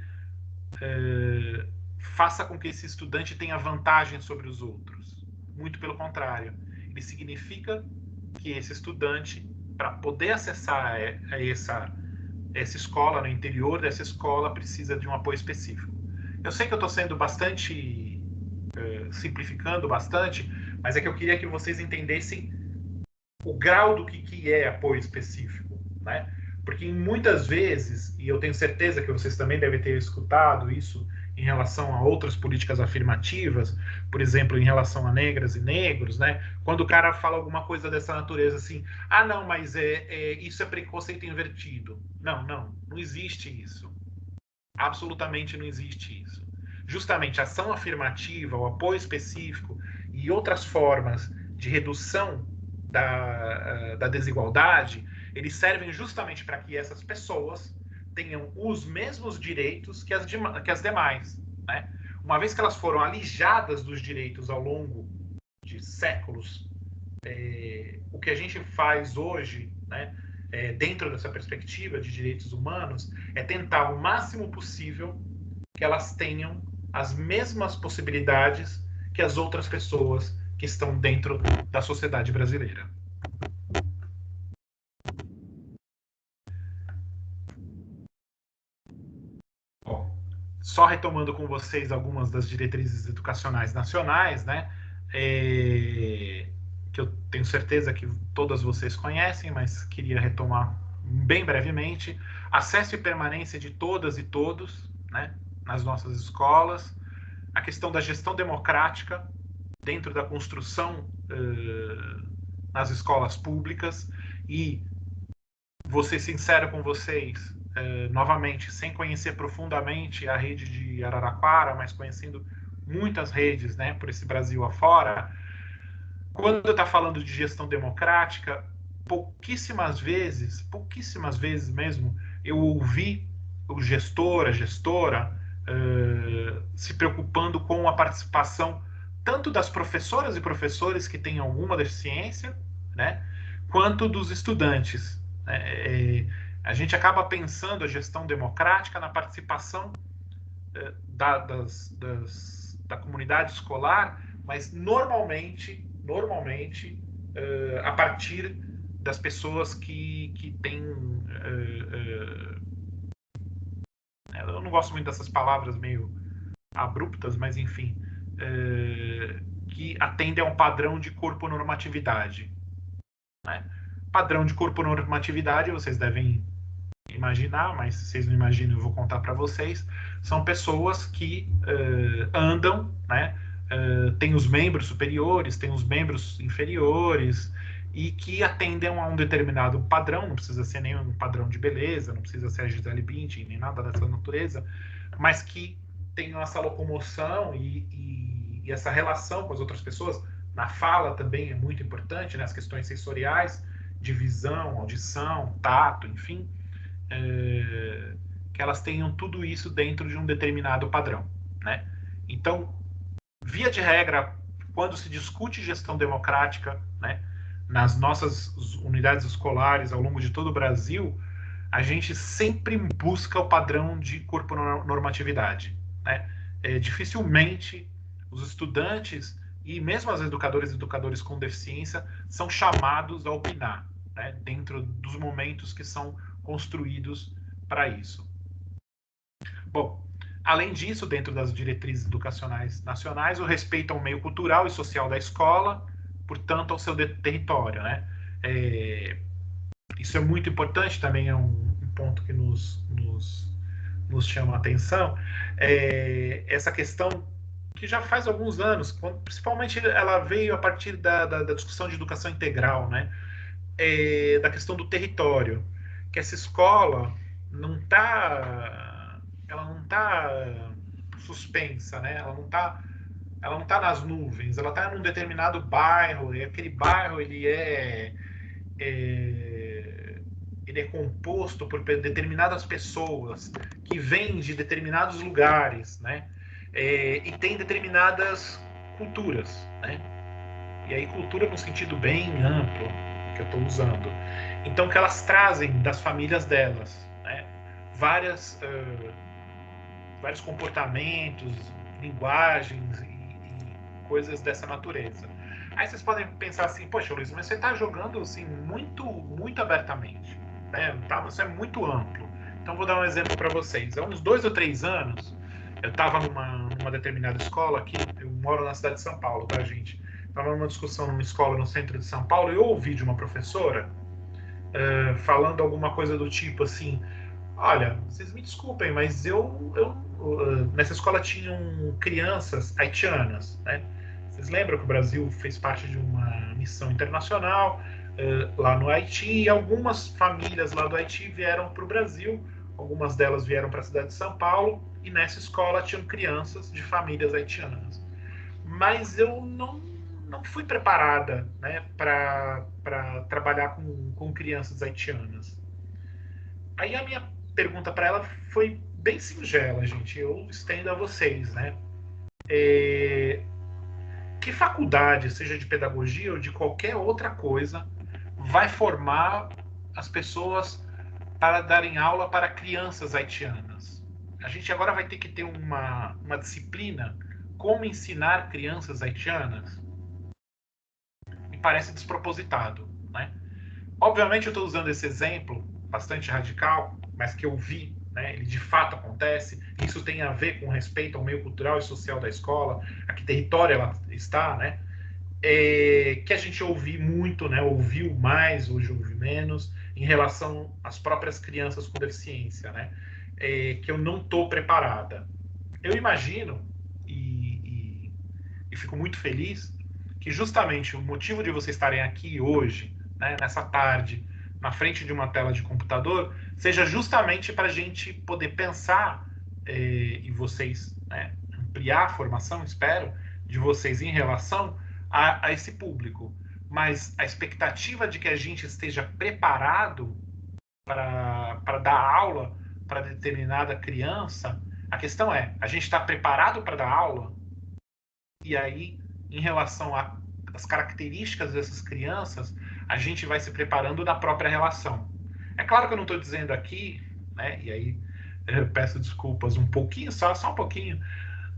faça com que esse estudante tenha vantagem sobre os outros. Muito pelo contrário. Ele significa que esse estudante, para poder acessar essa escola, no interior dessa escola, precisa de um apoio específico. Eu sei que eu estou sendo bastante simplificando bastante, mas é que eu queria que vocês entendessem o grau do que é apoio específico, né? Porque muitas vezes, e eu tenho certeza que vocês também devem ter escutado isso em relação a outras políticas afirmativas, por exemplo, em relação a negras e negros, né? Quando o cara fala alguma coisa dessa natureza assim, ah, não, mas isso é preconceito invertido. Não existe isso. Absolutamente não existe isso. Justamente a ação afirmativa, o apoio específico e outras formas de redução da desigualdade, eles servem justamente para que essas pessoas tenham os mesmos direitos que as demais. Né? Uma vez que elas foram alijadas dos direitos ao longo de séculos, o que a gente faz hoje, né, dentro dessa perspectiva de direitos humanos, é tentar o máximo possível que elas tenham as mesmas possibilidades que as outras pessoas que estão dentro da sociedade brasileira. Bom, só retomando com vocês algumas das diretrizes educacionais nacionais, né? Que eu tenho certeza que todas vocês conhecem, mas queria retomar bem brevemente. Acesso e permanência de todas e todos, né, nas nossas escolas. A questão da gestão democrática dentro da construção nas escolas públicas. E vou ser sincero com vocês, novamente, sem conhecer profundamente a rede de Araraquara, mas conhecendo muitas redes, né, por esse Brasil afora, quando está falando de gestão democrática, pouquíssimas vezes mesmo, eu ouvi o gestor, a gestora, se preocupando com a participação tanto das professoras e professores que têm alguma deficiência, né, quanto dos estudantes. A gente acaba pensando a gestão democrática na participação da comunidade escolar, mas normalmente a partir das pessoas que têm eu não gosto muito dessas palavras meio abruptas, mas enfim, que atendem a um padrão de corponormatividade. Né? Padrão de corponormatividade, vocês devem imaginar, mas se vocês não imaginam, eu vou contar para vocês. São pessoas que andam, né? Tem os membros superiores, tem os membros inferiores, e que atendem a um determinado padrão, não precisa ser nenhum padrão de beleza, não precisa ser a Gisele Bündchen, nem nada dessa natureza, mas que tenham essa locomoção e essa relação com as outras pessoas. Na fala também é muito importante, né? As questões sensoriais, de visão, audição, tato, enfim, que elas tenham tudo isso dentro de um determinado padrão. Né? Então, via de regra, quando se discute gestão democrática, né, nas nossas unidades escolares ao longo de todo o Brasil, a gente sempre busca o padrão de corponormatividade. Né? Dificilmente os estudantes e mesmo as educadoras e educadores com deficiência são chamados a opinar, né, dentro dos momentos que são construídos para isso. Bom, Além disso, dentro das diretrizes educacionais nacionais, o respeito ao meio cultural e social da escola, portanto, ao seu território, né? Isso é muito importante, também é um ponto que nos chama a atenção, essa questão que já faz alguns anos, principalmente ela veio a partir da discussão de educação integral, né? Da questão do território, que essa escola não está, ela não está suspensa, né? Ela não tá nas nuvens, ela está num determinado bairro, e aquele bairro ele é composto por determinadas pessoas que vêm de determinados lugares, né? E tem determinadas culturas, né? E aí cultura no sentido bem amplo que eu estou usando. Então que elas trazem das famílias delas, né? Vários comportamentos, linguagens e coisas dessa natureza. Aí vocês podem pensar assim, poxa, Luiz, mas você está jogando assim muito abertamente, né? Tá, você é muito amplo. Então vou dar um exemplo para vocês. Há uns 2 ou 3 anos, eu estava numa determinada escola aqui, eu moro na cidade de São Paulo, tá, gente? Estava numa discussão numa escola no centro de São Paulo e eu ouvi de uma professora falando alguma coisa do tipo assim, olha, vocês me desculpem, mas nessa escola tinham crianças haitianas, né? Vocês lembram que o Brasil fez parte de uma missão internacional lá no Haiti e algumas famílias lá do Haiti vieram para o Brasil, algumas delas vieram para a cidade de São Paulo e nessa escola tinham crianças de famílias haitianas. Mas eu não fui preparada, né, para trabalhar com crianças haitianas. Aí a minha pergunta para ela foi bem singela, gente. Eu estendo a vocês, né? Que faculdade, seja de pedagogia ou de qualquer outra coisa, vai formar as pessoas para darem aula para crianças haitianas? A gente agora vai ter que ter uma disciplina como ensinar crianças haitianas? Me parece despropositado, né? Obviamente eu estou usando esse exemplo bastante radical, mas que eu vi, né, ele de fato acontece. Isso tem a ver com respeito ao meio cultural e social da escola, a que território ela está, né? Que a gente ouviu muito, né, ouviu mais, hoje ouve menos, em relação às próprias crianças com deficiência, né? Que eu não estou preparada. Eu imagino e fico muito feliz que justamente o motivo de vocês estarem aqui hoje, né, nessa tarde, na frente de uma tela de computador, seja justamente para a gente poder pensar e vocês, né, ampliar a formação, espero, de vocês em relação a esse público. Mas a expectativa de que a gente esteja preparado para dar aula para determinada criança, a questão é, a gente está preparado para dar aula? E aí, em relação às características dessas crianças, a gente vai se preparando na própria relação. É claro que eu não estou dizendo aqui, né, e aí eu peço desculpas um pouquinho, só um pouquinho,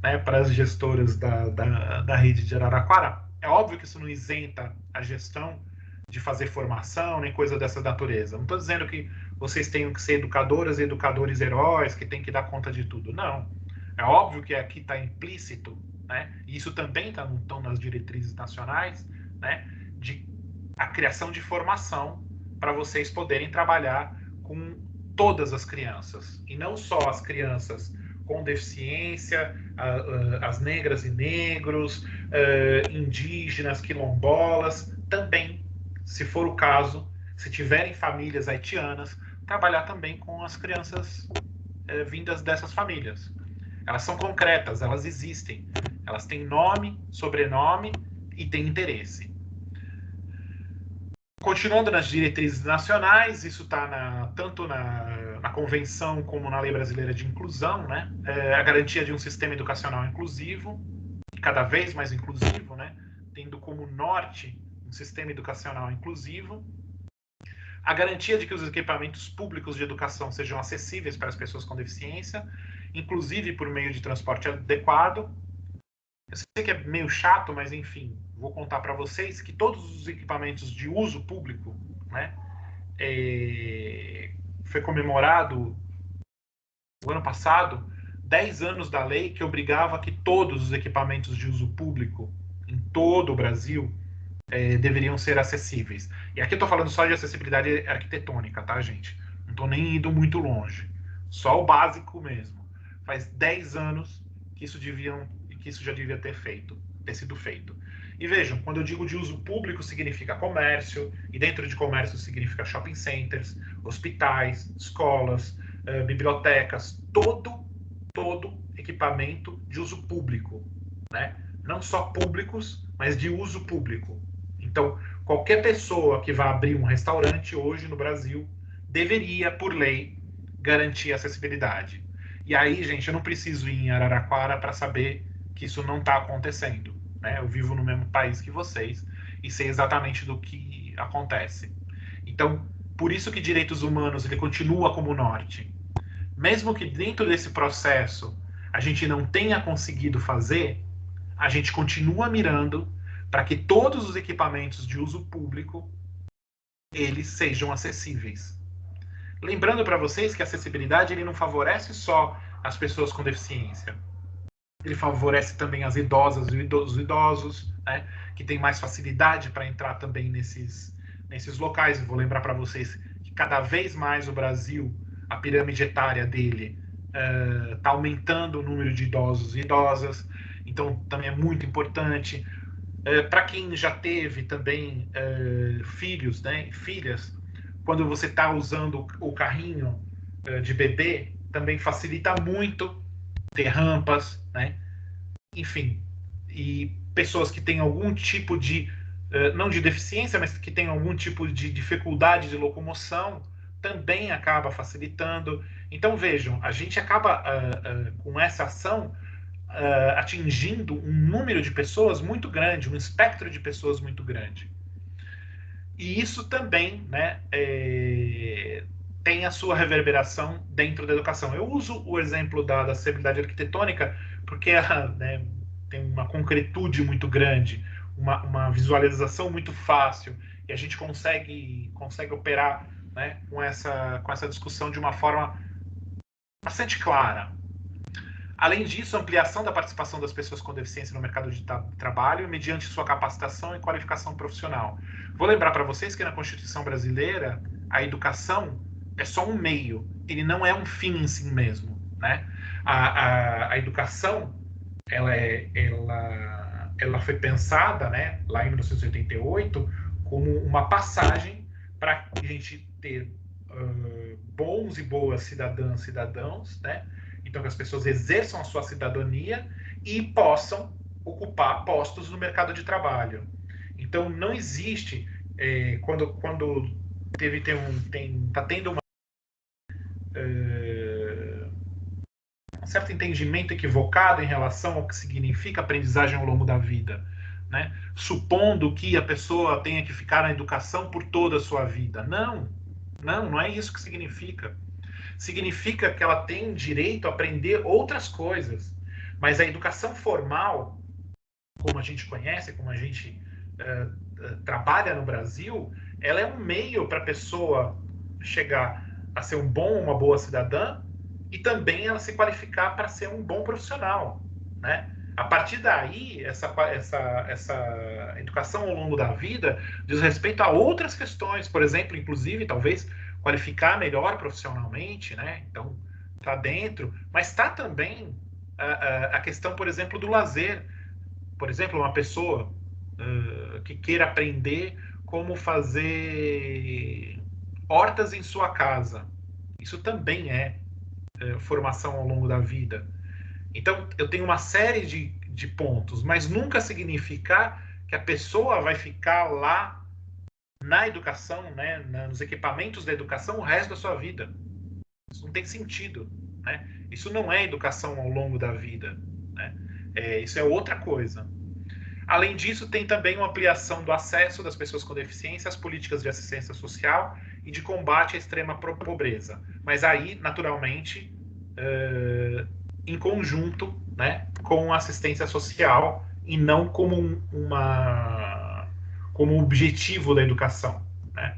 né, para as gestoras da rede de Araraquara. É óbvio que isso não isenta a gestão de fazer formação, nem coisa dessa natureza. Não estou dizendo que vocês tenham que ser educadoras e educadores heróis, que tem que dar conta de tudo. Não. É óbvio que aqui está implícito, né, e isso também está nas diretrizes nacionais, né, de a criação de formação para vocês poderem trabalhar com todas as crianças, e não só as crianças com deficiência, as negras e negros, indígenas, quilombolas, também, se for o caso, se tiverem famílias haitianas, trabalhar também com as crianças vindas dessas famílias. Elas são concretas, elas existem, elas têm nome, sobrenome e têm interesse. Continuando nas diretrizes nacionais, isso está tanto na Convenção como na Lei Brasileira de Inclusão, né? A garantia de um sistema educacional inclusivo, cada vez mais inclusivo, né? Tendo como norte um sistema educacional inclusivo, a garantia de que os equipamentos públicos de educação sejam acessíveis para as pessoas com deficiência, inclusive por meio de transporte adequado. Eu sei que é meio chato, mas enfim, vou contar para vocês que todos os equipamentos de uso público, né, foi comemorado o ano passado 10 anos da lei que obrigava que todos os equipamentos de uso público em todo o Brasil deveriam ser acessíveis. E aqui eu estou falando só de acessibilidade arquitetônica, tá, gente? Não estou nem indo muito longe. Só o básico mesmo. Faz 10 anos que isso já devia ter sido feito. E vejam, quando eu digo de uso público, significa comércio, e dentro de comércio significa shopping centers, hospitais, escolas, bibliotecas, todo equipamento de uso público, né? Não só públicos, mas de uso público. Então, qualquer pessoa que vá abrir um restaurante hoje no Brasil deveria, por lei, garantir acessibilidade. E aí, gente, eu não preciso ir em Araraquara para saber que isso não está acontecendo, né? Eu vivo no mesmo país que vocês e sei exatamente do que acontece. Então, por isso que direitos humanos ele continua como norte. Mesmo que dentro desse processo a gente não tenha conseguido fazer, a gente continua mirando para que todos os equipamentos de uso público eles sejam acessíveis. Lembrando para vocês que a acessibilidade ele não favorece só as pessoas com deficiência. Ele favorece também as idosas e os idosos, né, que têm mais facilidade para entrar também nesses locais. Eu vou lembrar para vocês que cada vez mais o Brasil, a pirâmide etária dele está aumentando o número de idosos e idosas, então também é muito importante. Para quem já teve também filhos, né, filhas, quando você está usando o carrinho de bebê, também facilita muito ter rampas, né? Enfim, e pessoas que têm algum tipo de, não de deficiência, mas que têm algum tipo de dificuldade de locomoção, também acaba facilitando. Então, vejam, a gente acaba, com essa ação, atingindo um número de pessoas muito grande, um espectro de pessoas muito grande. E isso também, né, tem a sua reverberação dentro da educação. Eu uso o exemplo da acessibilidade arquitetônica porque ela, né, tem uma concretude muito grande, uma visualização muito fácil, e a gente consegue operar, né, com essa discussão de uma forma bastante clara. Além disso, ampliação da participação das pessoas com deficiência no mercado de trabalho mediante sua capacitação e qualificação profissional. Vou lembrar para vocês que na Constituição brasileira a educação é só um meio, ele não é um fim em si mesmo, né? A educação ela foi pensada, né, lá em 1988 como uma passagem para a gente ter bons e boas cidadãs e cidadãos, né? Então, que as pessoas exerçam a sua cidadania e possam ocupar postos no mercado de trabalho. Então, não existe, quando está tendo um certo entendimento equivocado em relação ao que significa aprendizagem ao longo da vida, né? Supondo que a pessoa tenha que ficar na educação por toda a sua vida. Não é isso que significa. Significa que ela tem direito a aprender outras coisas. Mas a educação formal, como a gente conhece, como a gente trabalha no Brasil, ela é um meio para a pessoa chegar a ser uma boa cidadã e também ela se qualificar para ser um bom profissional, né? A partir daí, essa educação ao longo da vida diz respeito a outras questões, por exemplo, inclusive, talvez, qualificar melhor profissionalmente, né? Então, está dentro, mas está também a questão, por exemplo, do lazer. Por exemplo, uma pessoa que queira aprender como fazer hortas em sua casa. Isso também é formação ao longo da vida. Então, eu tenho uma série de pontos, mas nunca significa que a pessoa vai ficar lá na educação, né, nos equipamentos da educação o resto da sua vida. Isso não tem sentido, né? Isso não é educação ao longo da vida, né? Isso é outra coisa. Além disso, tem também uma ampliação do acesso das pessoas com deficiência às políticas de assistência social e de combate à extrema pobreza. Mas aí, naturalmente, em conjunto, né, com a assistência social e não como como objetivo da educação, né?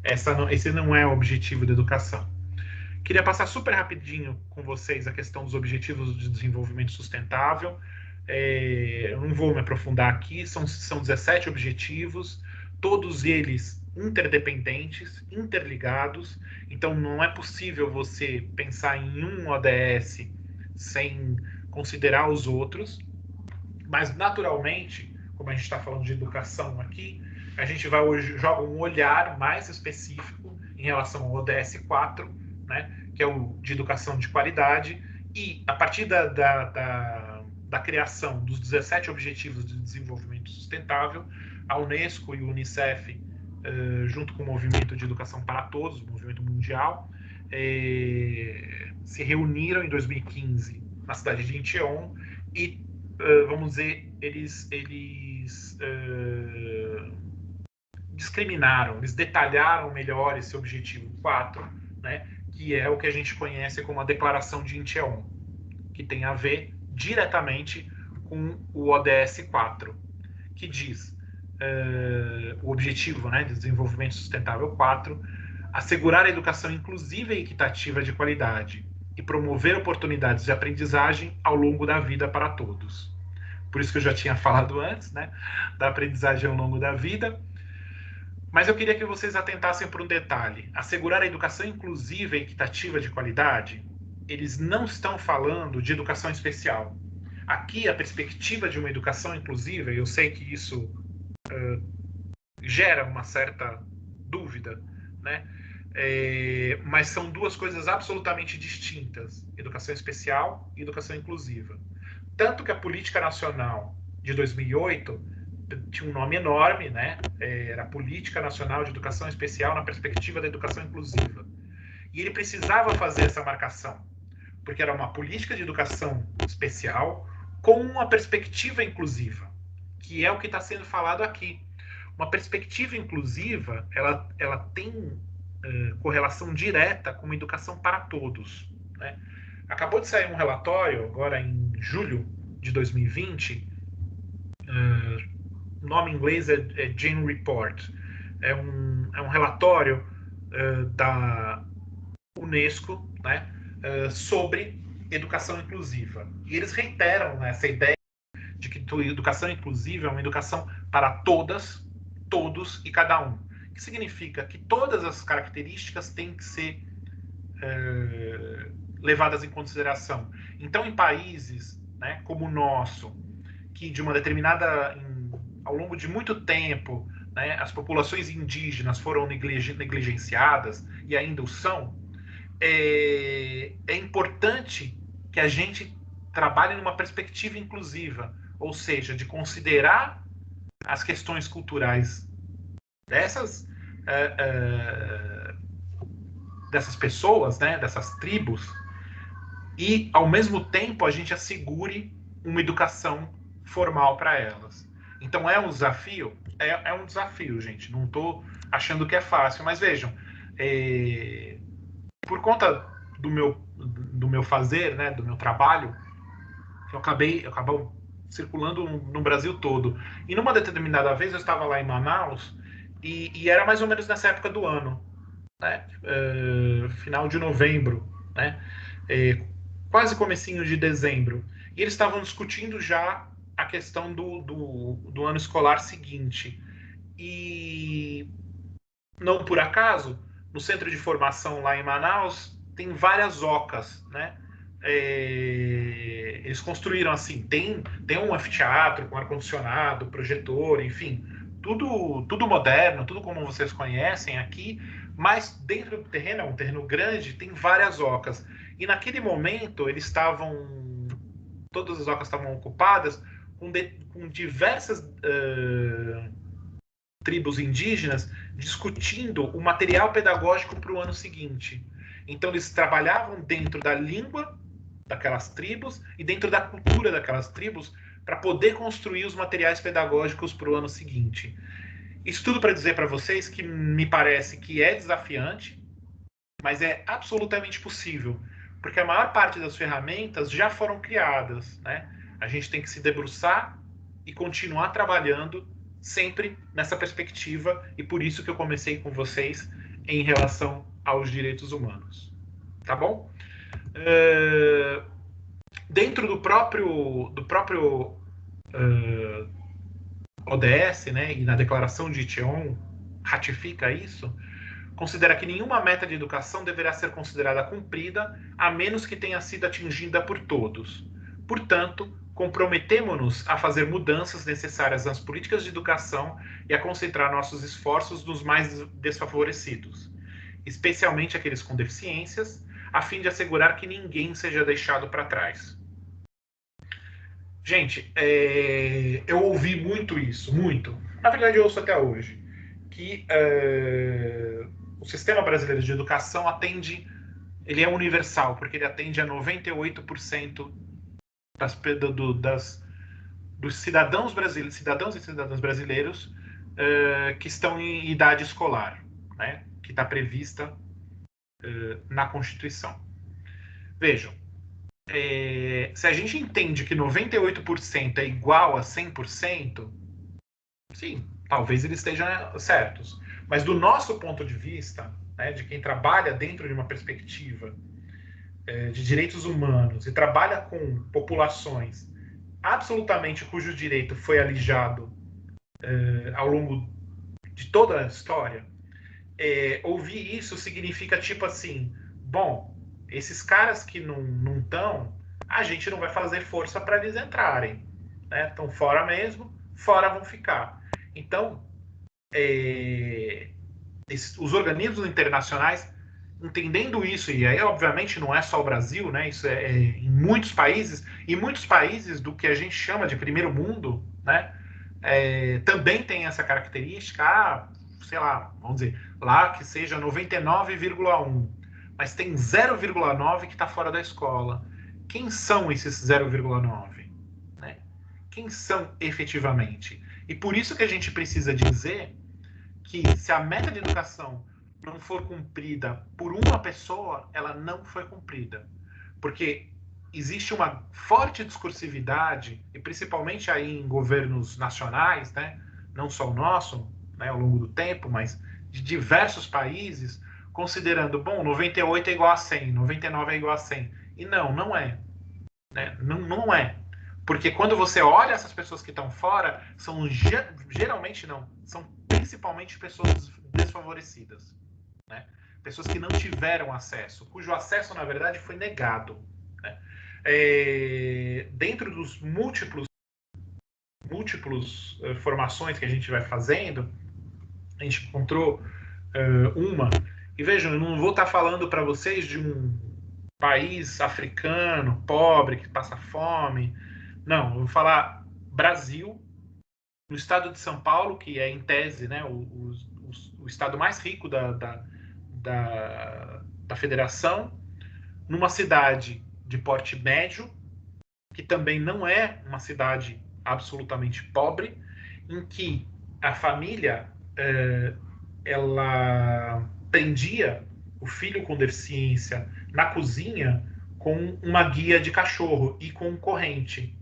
Esse não é o objetivo da educação. Queria passar super rapidinho com vocês a questão dos Objetivos de Desenvolvimento Sustentável. Eu não vou me aprofundar aqui, são 17 objetivos, todos eles interdependentes, interligados, então não é possível você pensar em um ODS sem considerar os outros, mas naturalmente, como a gente está falando de educação aqui, a gente vai hoje joga um olhar mais específico em relação ao ODS 4, né, que é o de educação de qualidade, e a partir da criação dos 17 Objetivos de Desenvolvimento Sustentável, a Unesco e o Unicef, junto com o Movimento de Educação para Todos, o movimento mundial, se reuniram em 2015 na cidade de Incheon e, vamos dizer, eles discriminaram, eles detalharam melhor esse objetivo 4, né, que é o que a gente conhece como a Declaração de Incheon, que tem a ver diretamente com o ODS 4, que diz o objetivo, né, de desenvolvimento sustentável 4, assegurar a educação inclusiva e equitativa de qualidade e promover oportunidades de aprendizagem ao longo da vida para todos. Por isso que eu já tinha falado antes, né, da aprendizagem ao longo da vida. Mas eu queria que vocês atentassem para um detalhe. Assegurar a educação inclusiva e equitativa de qualidade, eles não estão falando de educação especial. Aqui, a perspectiva de uma educação inclusiva, eu sei que isso gera uma certa dúvida, né? Mas são duas coisas absolutamente distintas: educação especial e educação inclusiva. Tanto que a Política Nacional de 2008 tinha um nome enorme, né? Era a Política Nacional de Educação Especial na perspectiva da educação inclusiva. E ele precisava fazer essa marcação, porque era uma política de educação especial com uma perspectiva inclusiva, que é o que está sendo falado aqui. Uma perspectiva inclusiva, ela tem correlação direta com uma educação para todos, né? Acabou de sair um relatório, agora em julho de 2020, o nome em inglês é Jane Report. É um relatório da Unesco, né, sobre educação inclusiva. E eles reiteram, né, essa ideia de que educação inclusiva é uma educação para todas, todos e cada um. Que significa que todas as características têm que ser levadas em consideração. Então, em países, né, como o nosso, que de uma determinada, ao longo de muito tempo, né, as populações indígenas foram negligenciadas e ainda o são, é importante que a gente trabalhe numa perspectiva inclusiva, ou seja, de considerar as questões culturais dessas pessoas, né, dessas tribos, e ao mesmo tempo a gente assegure uma educação formal para elas. Então é um desafio? É um desafio, gente. Não estou achando que é fácil, mas vejam, por conta do meu fazer, né, do meu trabalho, eu acabou circulando no Brasil todo. E numa determinada vez eu estava lá em Manaus e era mais ou menos nessa época do ano, né, final de novembro, né, quase comecinho de dezembro. E eles estavam discutindo já a questão do ano escolar seguinte. E não por acaso, no centro de formação lá em Manaus, tem várias ocas, né? Eles construíram assim, tem um anfiteatro com ar-condicionado, projetor, enfim, tudo moderno, tudo como vocês conhecem aqui, mas dentro do terreno, é um terreno grande, tem várias ocas. E naquele momento, todas as ocas estavam ocupadas com diversas tribos indígenas discutindo o material pedagógico para o ano seguinte. Então, eles trabalhavam dentro da língua daquelas tribos e dentro da cultura daquelas tribos para poder construir os materiais pedagógicos para o ano seguinte. Isso tudo para dizer para vocês que me parece que é desafiante, mas é absolutamente possível, porque a maior parte das ferramentas já foram criadas, né? A gente tem que se debruçar e continuar trabalhando sempre nessa perspectiva, e por isso que eu comecei com vocês em relação aos direitos humanos. tá bom? Dentro do próprio ODS, né, e na declaração de Incheon ratifica isso, considera que nenhuma meta de educação deverá ser considerada cumprida a menos que tenha sido atingida por todos. Portanto, comprometemo-nos a fazer mudanças necessárias nas políticas de educação e a concentrar nossos esforços nos mais desfavorecidos, especialmente aqueles com deficiências, a fim de assegurar que ninguém seja deixado para trás. Gente, eu ouvi muito isso, muito. Na verdade, eu ouço até hoje, que o sistema brasileiro de educação ele é universal, porque ele atende a 98% dos cidadãos e cidadãs brasileiros que estão em idade escolar, né, que está prevista na Constituição. Vejam, se a gente entende que 98% é igual a 100%, sim, talvez eles estejam certos. Mas do nosso ponto de vista, né, de quem trabalha dentro de uma perspectiva de direitos humanos e trabalha com populações absolutamente cujo direito foi alijado ao longo de toda a história, ouvir isso significa tipo assim, bom, esses caras que não estão, a gente não vai fazer força para eles entrarem, né? Estão fora mesmo, fora vão ficar. Então, os organismos internacionais, entendendo isso, e aí obviamente não é só o Brasil, né? Isso é em muitos países do que a gente chama de primeiro mundo, né? Também tem essa característica, sei lá, vamos dizer, lá que seja 99,1, mas tem 0,9 que está fora da escola. Quem são esses 0,9? Né? Quem são efetivamente? E por isso que a gente precisa dizer que se a meta de educação não for cumprida por uma pessoa, ela não foi cumprida. Porque existe uma forte discursividade, e principalmente aí em governos nacionais, né, não só o nosso, né, ao longo do tempo, mas de diversos países, considerando, bom, 98 é igual a 100, 99 é igual a 100. E não é. Né? Não é. Porque quando você olha essas pessoas que estão fora, geralmente não, são principalmente pessoas desfavorecidas. Né? Pessoas que não tiveram acesso, cujo acesso, na verdade, foi negado. Né? Dentro dos múltiplos formações que a gente vai fazendo, a gente encontrou uma, e vejam, eu não vou estar falando para vocês de um país africano, pobre, que passa fome, não, eu vou falar Brasil, no estado de São Paulo, que é, em tese, né, o estado mais rico da federação, numa cidade de porte médio, que também não é uma cidade absolutamente pobre, em que a família ela prendia o filho com deficiência na cozinha com uma guia de cachorro e com corrente,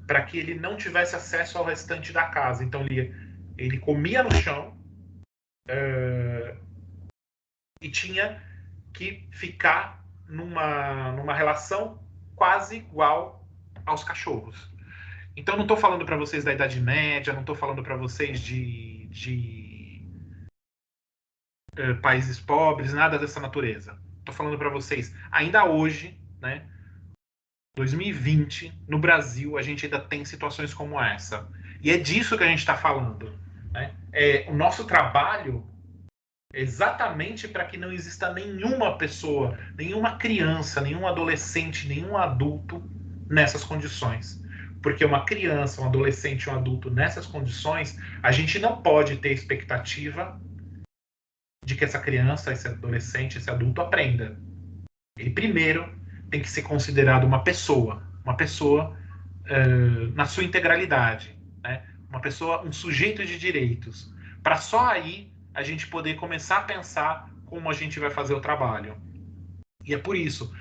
para que ele não tivesse acesso ao restante da casa. Então ele comia no chão e tinha que ficar numa relação quase igual aos cachorros. Então não estou falando para vocês da Idade Média, não estou falando para vocês de países pobres, nada dessa natureza. Estou falando para vocês, ainda hoje, né, 2020, no Brasil, a gente ainda tem situações como essa. E é disso que a gente está falando. Né? O nosso trabalho é exatamente para que não exista nenhuma pessoa, nenhuma criança, nenhum adolescente, nenhum adulto nessas condições. Porque uma criança, um adolescente, um adulto nessas condições, a gente não pode ter expectativa de que essa criança, esse adolescente, esse adulto aprenda. Ele primeiro tem que ser considerado uma pessoa na sua integralidade, né? Uma pessoa, um sujeito de direitos, para só aí a gente poder começar a pensar como a gente vai fazer o trabalho. E é por isso.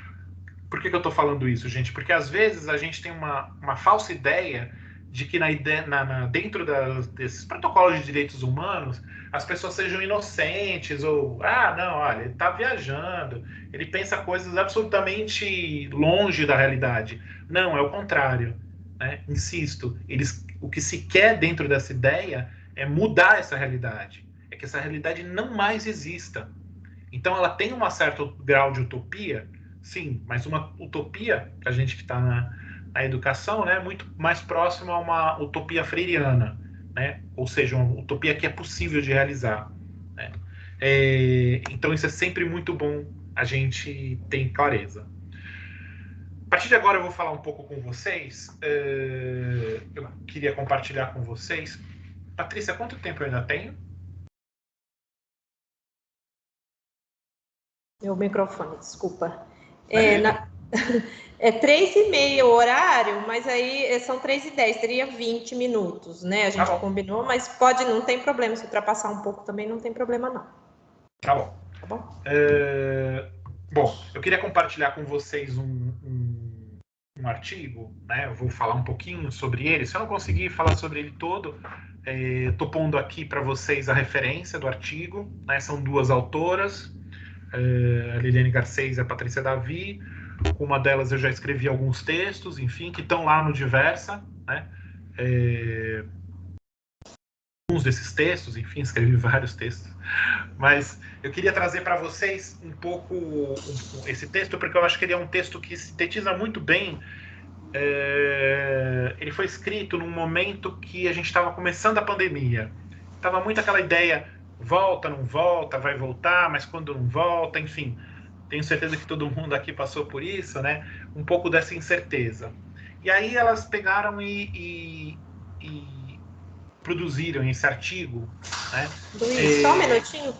Por que eu estou falando isso, gente? Porque às vezes a gente tem uma falsa ideia de que dentro desses protocolos de direitos humanos as pessoas sejam inocentes, ou, não, olha, ele está viajando, ele pensa coisas absolutamente longe da realidade. Não, é o contrário, né? Insisto, o que se quer dentro dessa ideia é mudar essa realidade, é que essa realidade não mais exista. Então ela tem um certo grau de utopia, sim, mas uma utopia, a gente que está na educação, né, muito mais próximo a uma utopia freiriana, né? Ou seja, uma utopia que é possível de realizar, né? Então isso é sempre muito bom a gente ter clareza. A partir de agora eu vou falar um pouco com vocês. Eu queria compartilhar com vocês. Patrícia, quanto tempo eu ainda tenho? Meu microfone, desculpa. É 3h30 o horário, mas aí são 3h10, teria 20 minutos, né? A gente combinou, mas não tem problema. Se ultrapassar um pouco também não tem problema, não. Tá bom. Tá bom? Bom, eu queria compartilhar com vocês um artigo, né? Eu vou falar um pouquinho sobre ele. Se eu não conseguir falar sobre ele todo, estou pondo aqui para vocês a referência do artigo, né? São duas autoras, a Liliane Garcês e a Patrícia Davi. Com uma delas eu já escrevi alguns textos, enfim, que estão lá no Diversa, né? Alguns desses textos, enfim, escrevi vários textos, mas eu queria trazer para vocês um pouco esse texto, porque eu acho que ele é um texto que sintetiza muito bem. Ele foi escrito num momento que a gente estava começando a pandemia. Estava muito aquela ideia, volta, não volta, vai voltar, mas quando não volta, enfim. Tenho certeza que todo mundo aqui passou por isso, né? Um pouco dessa incerteza. E aí elas pegaram e produziram esse artigo, né? Luiz, só um minutinho.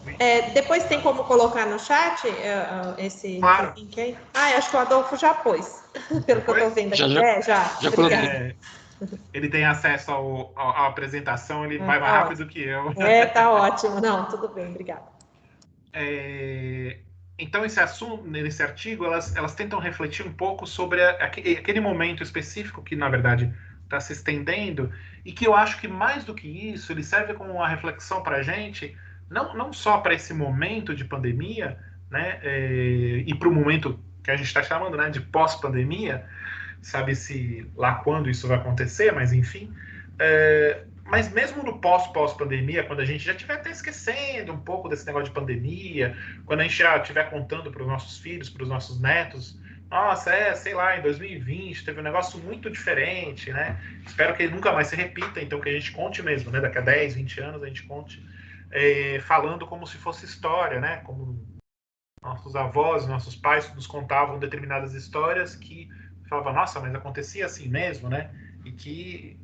Depois tem como colocar no chat esse link aí? Eu acho que o Adolfo já pôs, pelo que eu estou vendo aqui. Já coloquei. Ele tem acesso à apresentação, ele vai mais rápido que eu. Tá ótimo. Não, tudo bem, obrigada. Então, nesse artigo, elas tentam refletir um pouco sobre aquele momento específico que, na verdade, está se estendendo, e que eu acho que, mais do que isso, ele serve como uma reflexão para a gente, não só para esse momento de pandemia, né, e para o momento que a gente está chamando, né, de pós-pandemia, sabe-se lá quando isso vai acontecer, mas enfim. Mas mesmo no pós-pandemia, quando a gente já estiver até esquecendo um pouco desse negócio de pandemia, quando a gente já estiver contando para os nossos filhos, para os nossos netos, nossa, sei lá, em 2020 teve um negócio muito diferente, né? Espero que ele nunca mais se repita, então que a gente conte mesmo, né? Daqui a 10, 20 anos a gente conte falando como se fosse história, né? Como nossos avós, nossos pais nos contavam determinadas histórias que falavam, nossa, mas acontecia assim mesmo, né? E que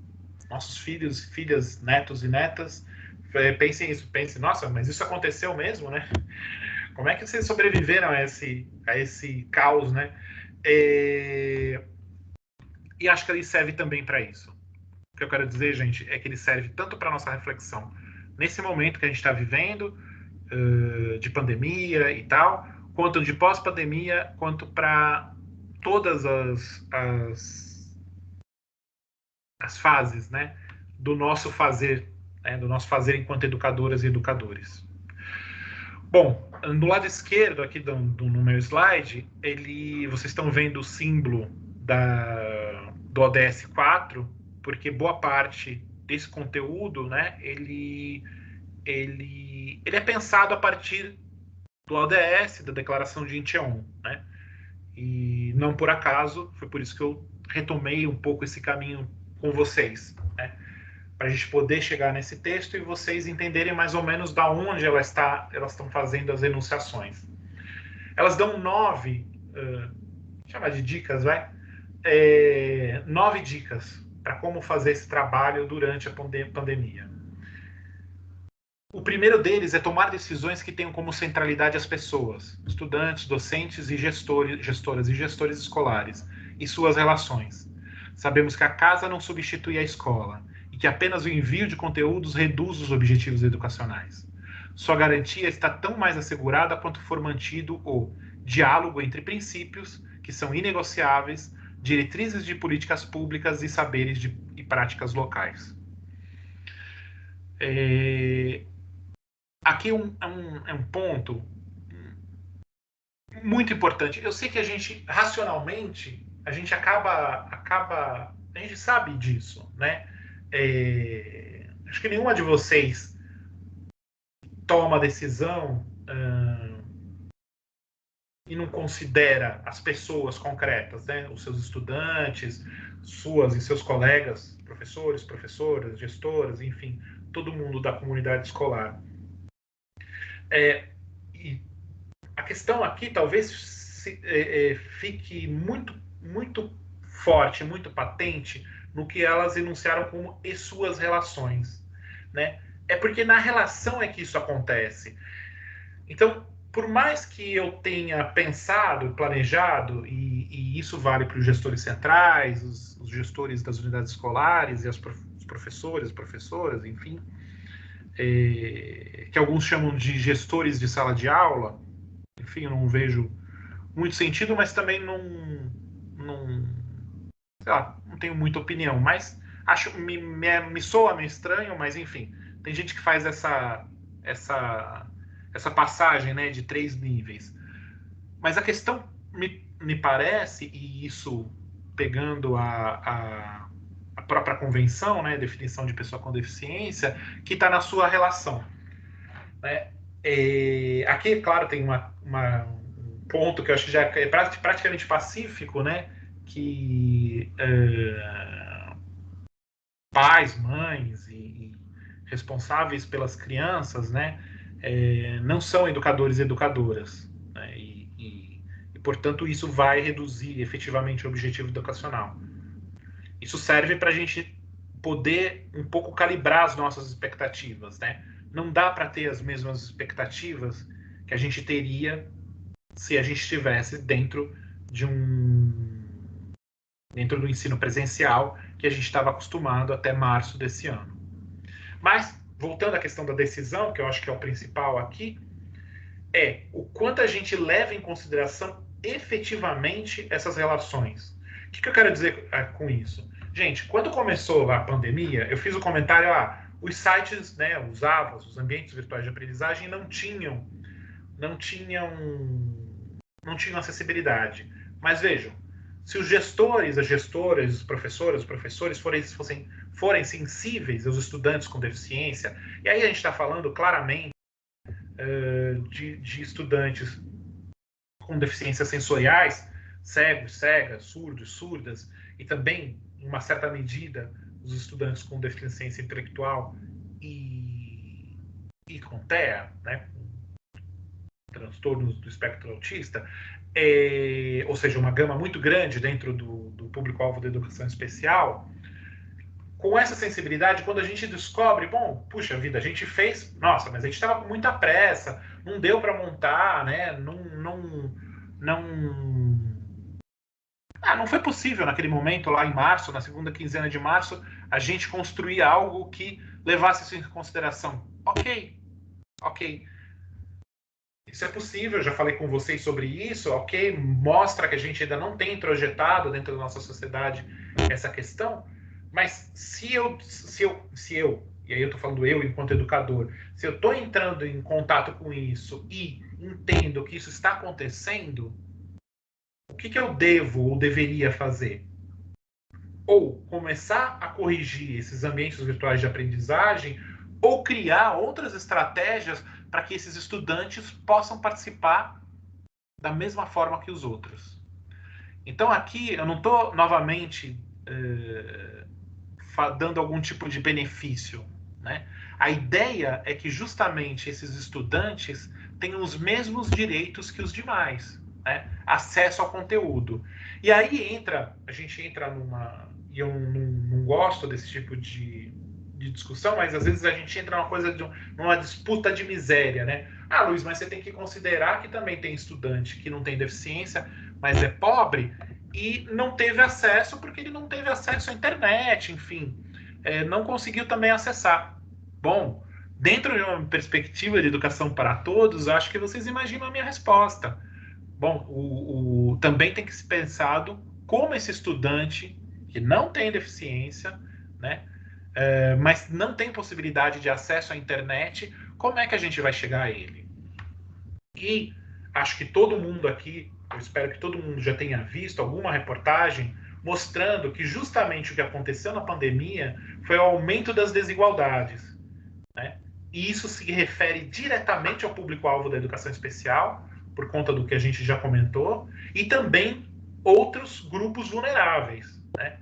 nossos filhos, filhas, netos e netas pensem isso, nossa, mas isso aconteceu mesmo, né? Como é que vocês sobreviveram a esse caos, né? E acho que ele serve também para isso. O que eu quero dizer, gente, é que ele serve tanto para nossa reflexão nesse momento que a gente está vivendo, de pandemia e tal, quanto de pós-pandemia, quanto para todas as fases, né, do nosso fazer, né, do nosso fazer enquanto educadoras e educadores. Bom, no lado esquerdo aqui no meu slide, vocês estão vendo o símbolo do ODS 4, porque boa parte desse conteúdo, né, ele é pensado a partir do ODS, da Declaração de Incheon, né? E não por acaso, foi por isso que eu retomei um pouco esse caminho com vocês, né? Para a gente poder chegar nesse texto e vocês entenderem mais ou menos da onde elas estão fazendo as enunciações. Elas dão 9, chamar de dicas, vai? 9 dicas para como fazer esse trabalho durante a pandemia. O primeiro deles é tomar decisões que tenham como centralidade as pessoas, estudantes, docentes e gestoras e gestores escolares, e suas relações. Sabemos que a casa não substitui a escola e que apenas o envio de conteúdos reduz os objetivos educacionais. Sua garantia está tão mais assegurada quanto for mantido o diálogo entre princípios, que são inegociáveis, diretrizes de políticas públicas e saberes e práticas locais. Aqui é um ponto muito importante. Eu sei que a gente, racionalmente, a gente a gente sabe disso, né? Acho que nenhuma de vocês toma a decisão e não considera as pessoas concretas, né? Os seus estudantes, suas e seus colegas, professores, professoras, gestoras, enfim, todo mundo da comunidade escolar. E a questão aqui talvez fique muito forte, muito patente no que elas enunciaram como e suas relações, né? É porque na relação é que isso acontece. Então, por mais que eu tenha pensado, planejado, e isso vale para os gestores centrais, os gestores das unidades escolares e os professores, professoras, enfim, que alguns chamam de gestores de sala de aula, enfim, eu não vejo muito sentido, mas também sei lá, não tenho muita opinião, mas me soa meio estranho, mas enfim, tem gente que faz essa passagem, né, de 3 níveis. Mas a questão me parece, e isso pegando a própria convenção, né, definição de pessoa com deficiência, que está na sua relação, né? Aqui, claro, tem um ponto que eu acho que já é praticamente pacífico, né, que pais, mães e responsáveis pelas crianças, né, não são educadores e educadoras, né, portanto, isso vai reduzir efetivamente o objetivo educacional. Isso serve para a gente poder um pouco calibrar as nossas expectativas, né? Não dá para ter as mesmas expectativas que a gente teria se a gente estivesse dentro do ensino presencial que a gente estava acostumado até março desse ano. Mas, voltando à questão da decisão, que eu acho que é o principal aqui, o quanto a gente leva em consideração efetivamente essas relações. O que eu quero dizer com isso? Gente, quando começou a pandemia, eu fiz o comentário, os sites, né, os AVAs, os ambientes virtuais de aprendizagem, não tinham acessibilidade. Mas vejam, se os gestores, as gestoras, os professores, os professores forem sensíveis aos estudantes com deficiência, e aí a gente está falando claramente de estudantes com deficiências sensoriais, cegos, cegas, surdos, surdas, e também, em uma certa medida, os estudantes com deficiência intelectual e com TEA, né, transtornos do espectro autista, ou seja, uma gama muito grande dentro do público-alvo da educação especial. Com essa sensibilidade, quando a gente descobre, bom, puxa vida, a gente fez, nossa, mas a gente estava com muita pressa, não deu para montar, né? Não foi possível naquele momento, lá em março, na segunda quinzena de março, a gente construir algo que levasse isso em consideração. Ok. Isso é possível, eu já falei com vocês sobre isso, ok? Mostra que a gente ainda não tem introjetado dentro da nossa sociedade essa questão, mas se eu, e aí eu estou falando eu enquanto educador, se eu estou entrando em contato com isso e entendo que isso está acontecendo, o que eu devo ou deveria fazer? Ou começar a corrigir esses ambientes virtuais de aprendizagem, ou criar outras estratégias para que esses estudantes possam participar da mesma forma que os outros. Então aqui eu não estou novamente dando algum tipo de benefício, né? A ideia é que justamente esses estudantes tenham os mesmos direitos que os demais, né? Acesso ao conteúdo. E aí a gente entra e eu não gosto desse tipo de discussão, mas às vezes a gente entra numa disputa de miséria, né? Luiz, mas você tem que considerar que também tem estudante que não tem deficiência, mas é pobre e não teve acesso porque ele não teve acesso à internet, enfim, não conseguiu também acessar. Bom, dentro de uma perspectiva de educação para todos, acho que vocês imaginam a minha resposta. Bom, também tem que ser pensado como esse estudante que não tem deficiência, né? Mas não tem possibilidade de acesso à internet, como é que a gente vai chegar a ele? E acho que todo mundo aqui, eu espero que todo mundo já tenha visto alguma reportagem mostrando que justamente o que aconteceu na pandemia foi o aumento das desigualdades, né? E isso se refere diretamente ao público-alvo da educação especial, por conta do que a gente já comentou, e também outros grupos vulneráveis, né?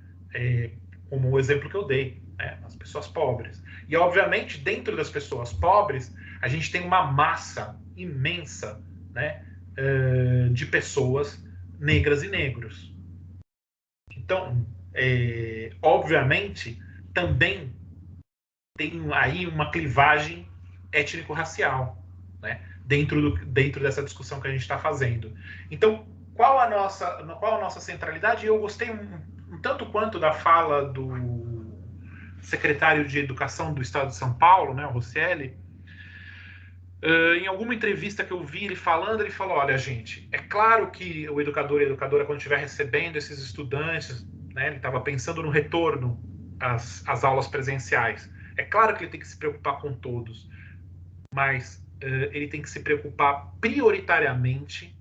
Como o exemplo que eu dei, né? As pessoas pobres. E, obviamente, dentro das pessoas pobres, a gente tem uma massa imensa, né? De pessoas negras e negros. Então, obviamente, também tem aí uma clivagem étnico-racial, né? Dentro dessa discussão que a gente está fazendo. Então, qual a nossa centralidade? Eu gostei um tanto quanto da fala do secretário de Educação do Estado de São Paulo, né, o Rosselli. Em alguma entrevista que eu vi ele falando, ele falou: olha, gente, é claro que o educador e a educadora, quando estiver recebendo esses estudantes, né, ele estava pensando no retorno às aulas presenciais. É claro que ele tem que se preocupar com todos, mas ele tem que se preocupar prioritariamente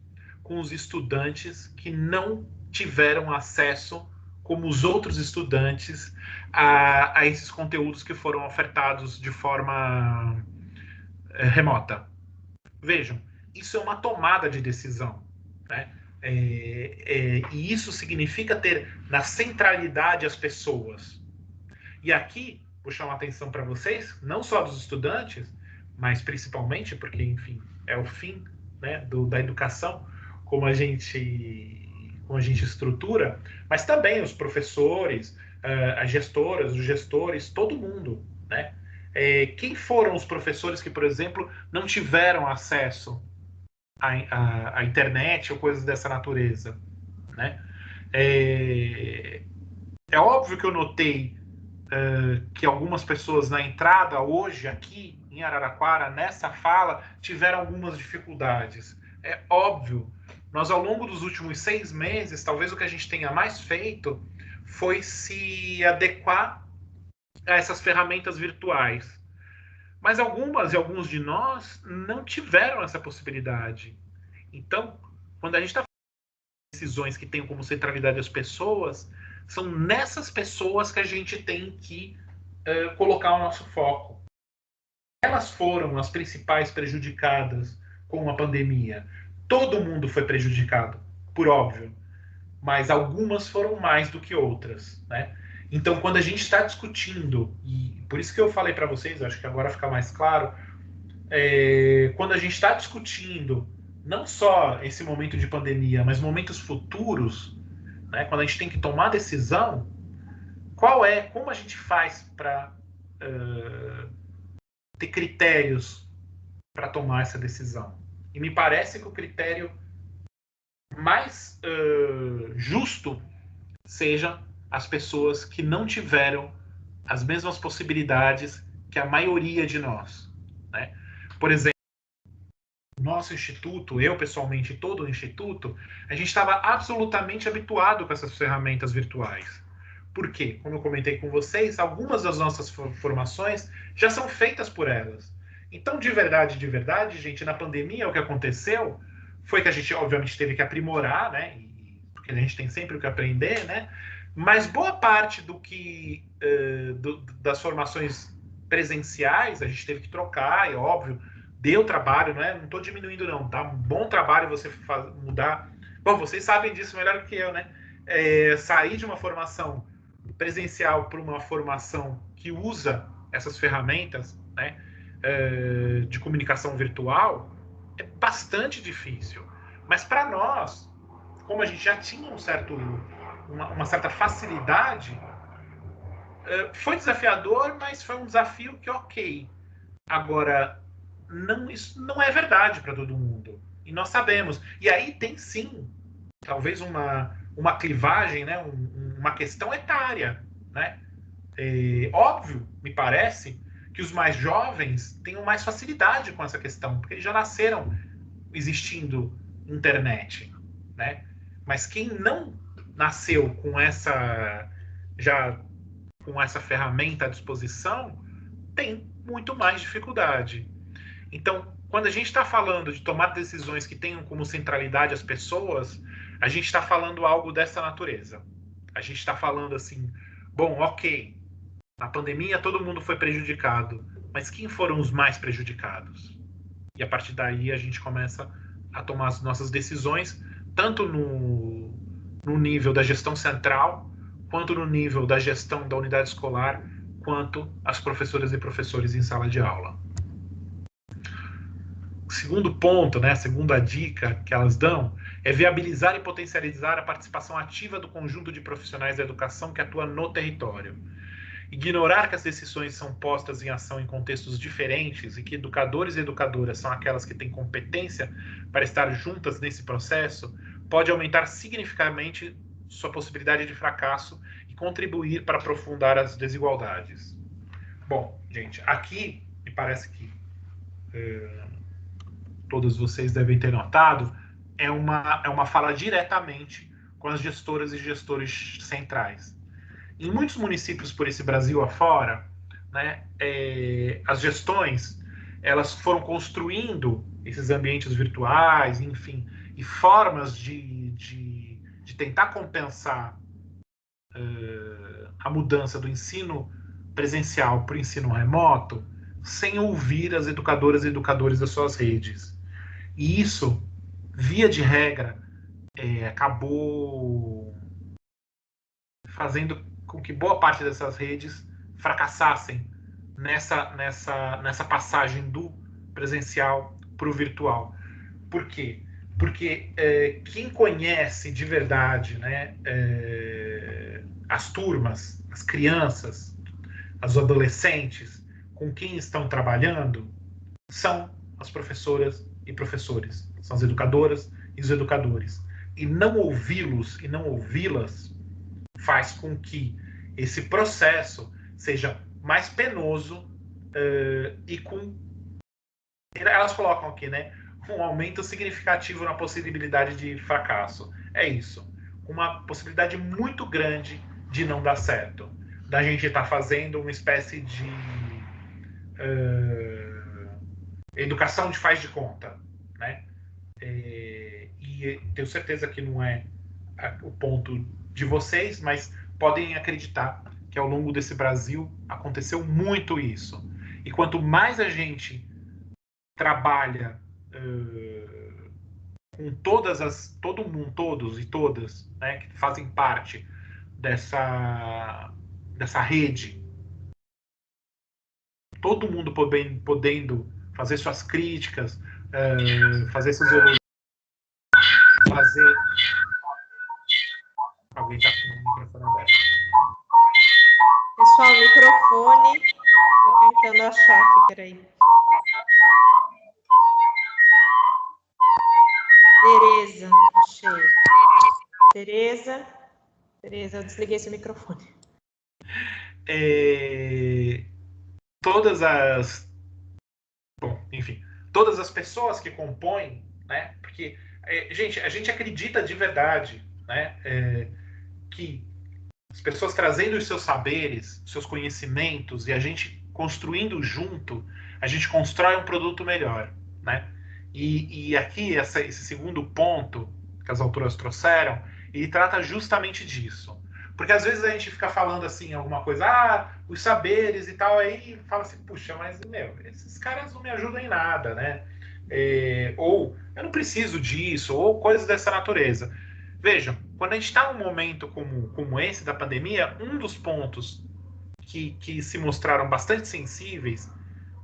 com os estudantes que não tiveram acesso, como os outros estudantes, a esses conteúdos que foram ofertados de forma remota. Vejam, isso é uma tomada de decisão, né? E isso significa ter na centralidade as pessoas. E aqui, vou chamar a atenção para vocês, não só dos estudantes, mas principalmente porque, enfim, é o fim, né, da educação, como a gente estrutura, mas também os professores, as gestoras, os gestores, todo mundo, né? Quem foram os professores que, por exemplo, não tiveram acesso à internet ou coisas dessa natureza, né? É óbvio que eu notei que algumas pessoas na entrada hoje aqui em Araraquara, nessa fala, tiveram algumas dificuldades. É óbvio. Nós, ao longo dos últimos 6 meses, talvez o que a gente tenha mais feito foi se adequar a essas ferramentas virtuais. Mas algumas e alguns de nós não tiveram essa possibilidade. Então, quando a gente está falando de decisões que têm como centralidade as pessoas, são nessas pessoas que a gente tem que colocar o nosso foco. Elas foram as principais prejudicadas com a pandemia. Todo mundo foi prejudicado, por óbvio, mas algumas foram mais do que outras, né? Então, quando a gente está discutindo, e por isso que eu falei para vocês, acho que agora fica mais claro, quando a gente está discutindo não só esse momento de pandemia, mas momentos futuros, né, quando a gente tem que tomar decisão, como a gente faz para ter critérios para tomar essa decisão? E me parece que o critério mais justo seja as pessoas que não tiveram as mesmas possibilidades que a maioria de nós, né? Por exemplo, nosso instituto, eu pessoalmente, todo o instituto, a gente estava absolutamente habituado com essas ferramentas virtuais. Por quê? Como eu comentei com vocês, algumas das nossas formações já são feitas por elas. Então, de verdade, gente, na pandemia o que aconteceu foi que a gente, obviamente, teve que aprimorar, né? Porque a gente tem sempre o que aprender, né? Mas boa parte das formações presenciais a gente teve que trocar, é óbvio, deu trabalho, não estou diminuindo não, tá? Um bom trabalho você mudar. Bom, vocês sabem disso melhor que eu, né? Sair de uma formação presencial para uma formação que usa essas ferramentas, né, de comunicação virtual é bastante difícil. Mas para nós, como a gente já tinha uma certa facilidade, foi desafiador, mas foi um desafio que ok. Agora, isso não é verdade para todo mundo. E nós sabemos. E aí tem sim, talvez uma clivagem, né? Uma questão etária. Né? Óbvio, me parece, que os mais jovens tenham mais facilidade com essa questão, porque eles já nasceram existindo internet. Né? Mas quem não nasceu com essa já com essa ferramenta à disposição, tem muito mais dificuldade. Então, quando a gente está falando de tomar decisões que tenham como centralidade as pessoas, a gente está falando algo dessa natureza. A gente está falando assim, bom, ok, na pandemia todo mundo foi prejudicado, mas quem foram os mais prejudicados? E a partir daí a gente começa a tomar as nossas decisões, tanto no nível da gestão central, quanto no nível da gestão da unidade escolar, quanto as professoras e professores em sala de aula. O segundo ponto, né, a segunda dica que elas dão é viabilizar e potencializar a participação ativa do conjunto de profissionais da educação que atua no território. Ignorar que as decisões são postas em ação em contextos diferentes e que educadores e educadoras são aquelas que têm competência para estar juntas nesse processo pode aumentar significativamente sua possibilidade de fracasso e contribuir para aprofundar as desigualdades. Bom, gente, aqui me parece que todos vocês devem ter notado, é uma fala diretamente com as gestoras e gestores centrais. Em muitos municípios por esse Brasil afora, né, as gestões elas foram construindo esses ambientes virtuais, enfim, e formas de tentar compensar a mudança do ensino presencial para o ensino remoto, sem ouvir as educadoras e educadores das suas redes. E isso, via de regra, acabou fazendo com que boa parte dessas redes fracassassem nessa passagem do presencial para o virtual. Por quê? Porque quem conhece de verdade, né, as turmas, as crianças, os adolescentes com quem estão trabalhando são as professoras e professores, são as educadoras e os educadores. E não ouvi-los e não ouvi-las faz com que esse processo seja mais penoso e com... Elas colocam aqui, né? Um aumento significativo na possibilidade de fracasso. É isso. Uma possibilidade muito grande de não dar certo. Da gente estar fazendo uma espécie de educação de faz de conta, né? E tenho certeza que não é o ponto de vocês, mas podem acreditar que ao longo desse Brasil aconteceu muito isso. E quanto mais a gente trabalha com todos e todas, né, que fazem parte dessa rede, todo mundo podendo fazer suas críticas, fazer seus elogios, fazer... Alguém está com o microfone aberto. Pessoal, microfone. Estou tentando achar aqui, peraí. Tereza, achei. Tereza, eu desliguei esse microfone. Todas as pessoas que compõem, né? Porque, gente, a gente acredita de verdade, né? Que as pessoas trazendo os seus saberes, seus conhecimentos e a gente construindo junto, a gente constrói um produto melhor, né? E aqui, esse segundo ponto que as autoras trouxeram, ele trata justamente disso. Porque às vezes a gente fica falando assim, alguma coisa, os saberes e tal, aí fala assim, puxa, mas, esses caras não me ajudam em nada, né? Ou, eu não preciso disso, ou coisas dessa natureza. Vejam, quando a gente está num momento como esse da pandemia, um dos pontos que se mostraram bastante sensíveis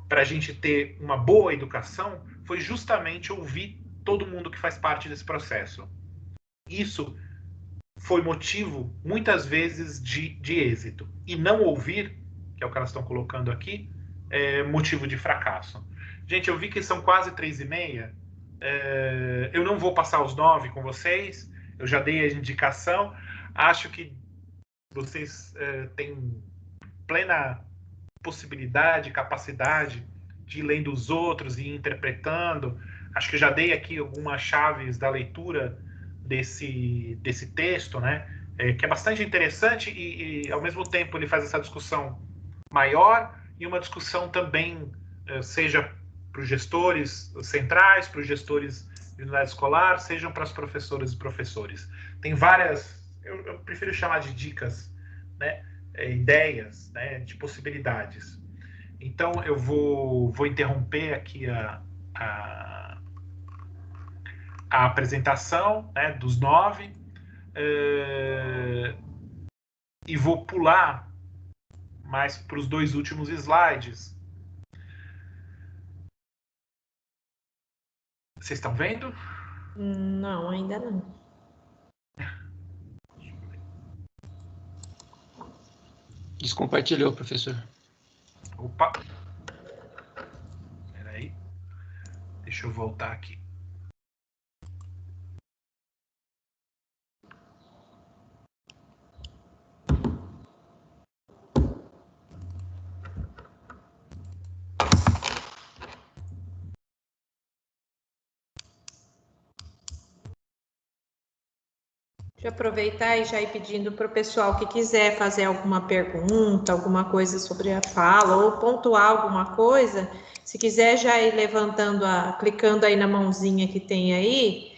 para a gente ter uma boa educação foi justamente ouvir todo mundo que faz parte desse processo. Isso foi motivo, muitas vezes, de êxito. E não ouvir, que é o que elas estão colocando aqui, é motivo de fracasso. Gente, eu vi que são quase 3h30. Eu não vou passar os 9 com vocês. Eu já dei a indicação. Acho que vocês têm plena possibilidade, capacidade de ir lendo os outros e interpretando. Acho que eu já dei aqui algumas chaves da leitura desse texto, né? que é bastante interessante e, ao mesmo tempo, ele faz essa discussão maior e uma discussão também, seja para os gestores centrais, para os gestores de unidade escolar, sejam para as professoras e professores. Tem várias, eu prefiro chamar de dicas, né, ideias, né, de possibilidades. Então, eu vou interromper aqui a, a apresentação, né, dos 9, e vou pular mais para os 2 últimos slides. Vocês estão vendo? Não, ainda não. Descompartilhou, professor. Opa! Espera aí. Deixa eu voltar aqui. Deixa eu aproveitar e já ir pedindo para o pessoal que quiser fazer alguma pergunta, alguma coisa sobre a fala, ou pontuar alguma coisa, se quiser já ir levantando, clicando aí na mãozinha que tem aí,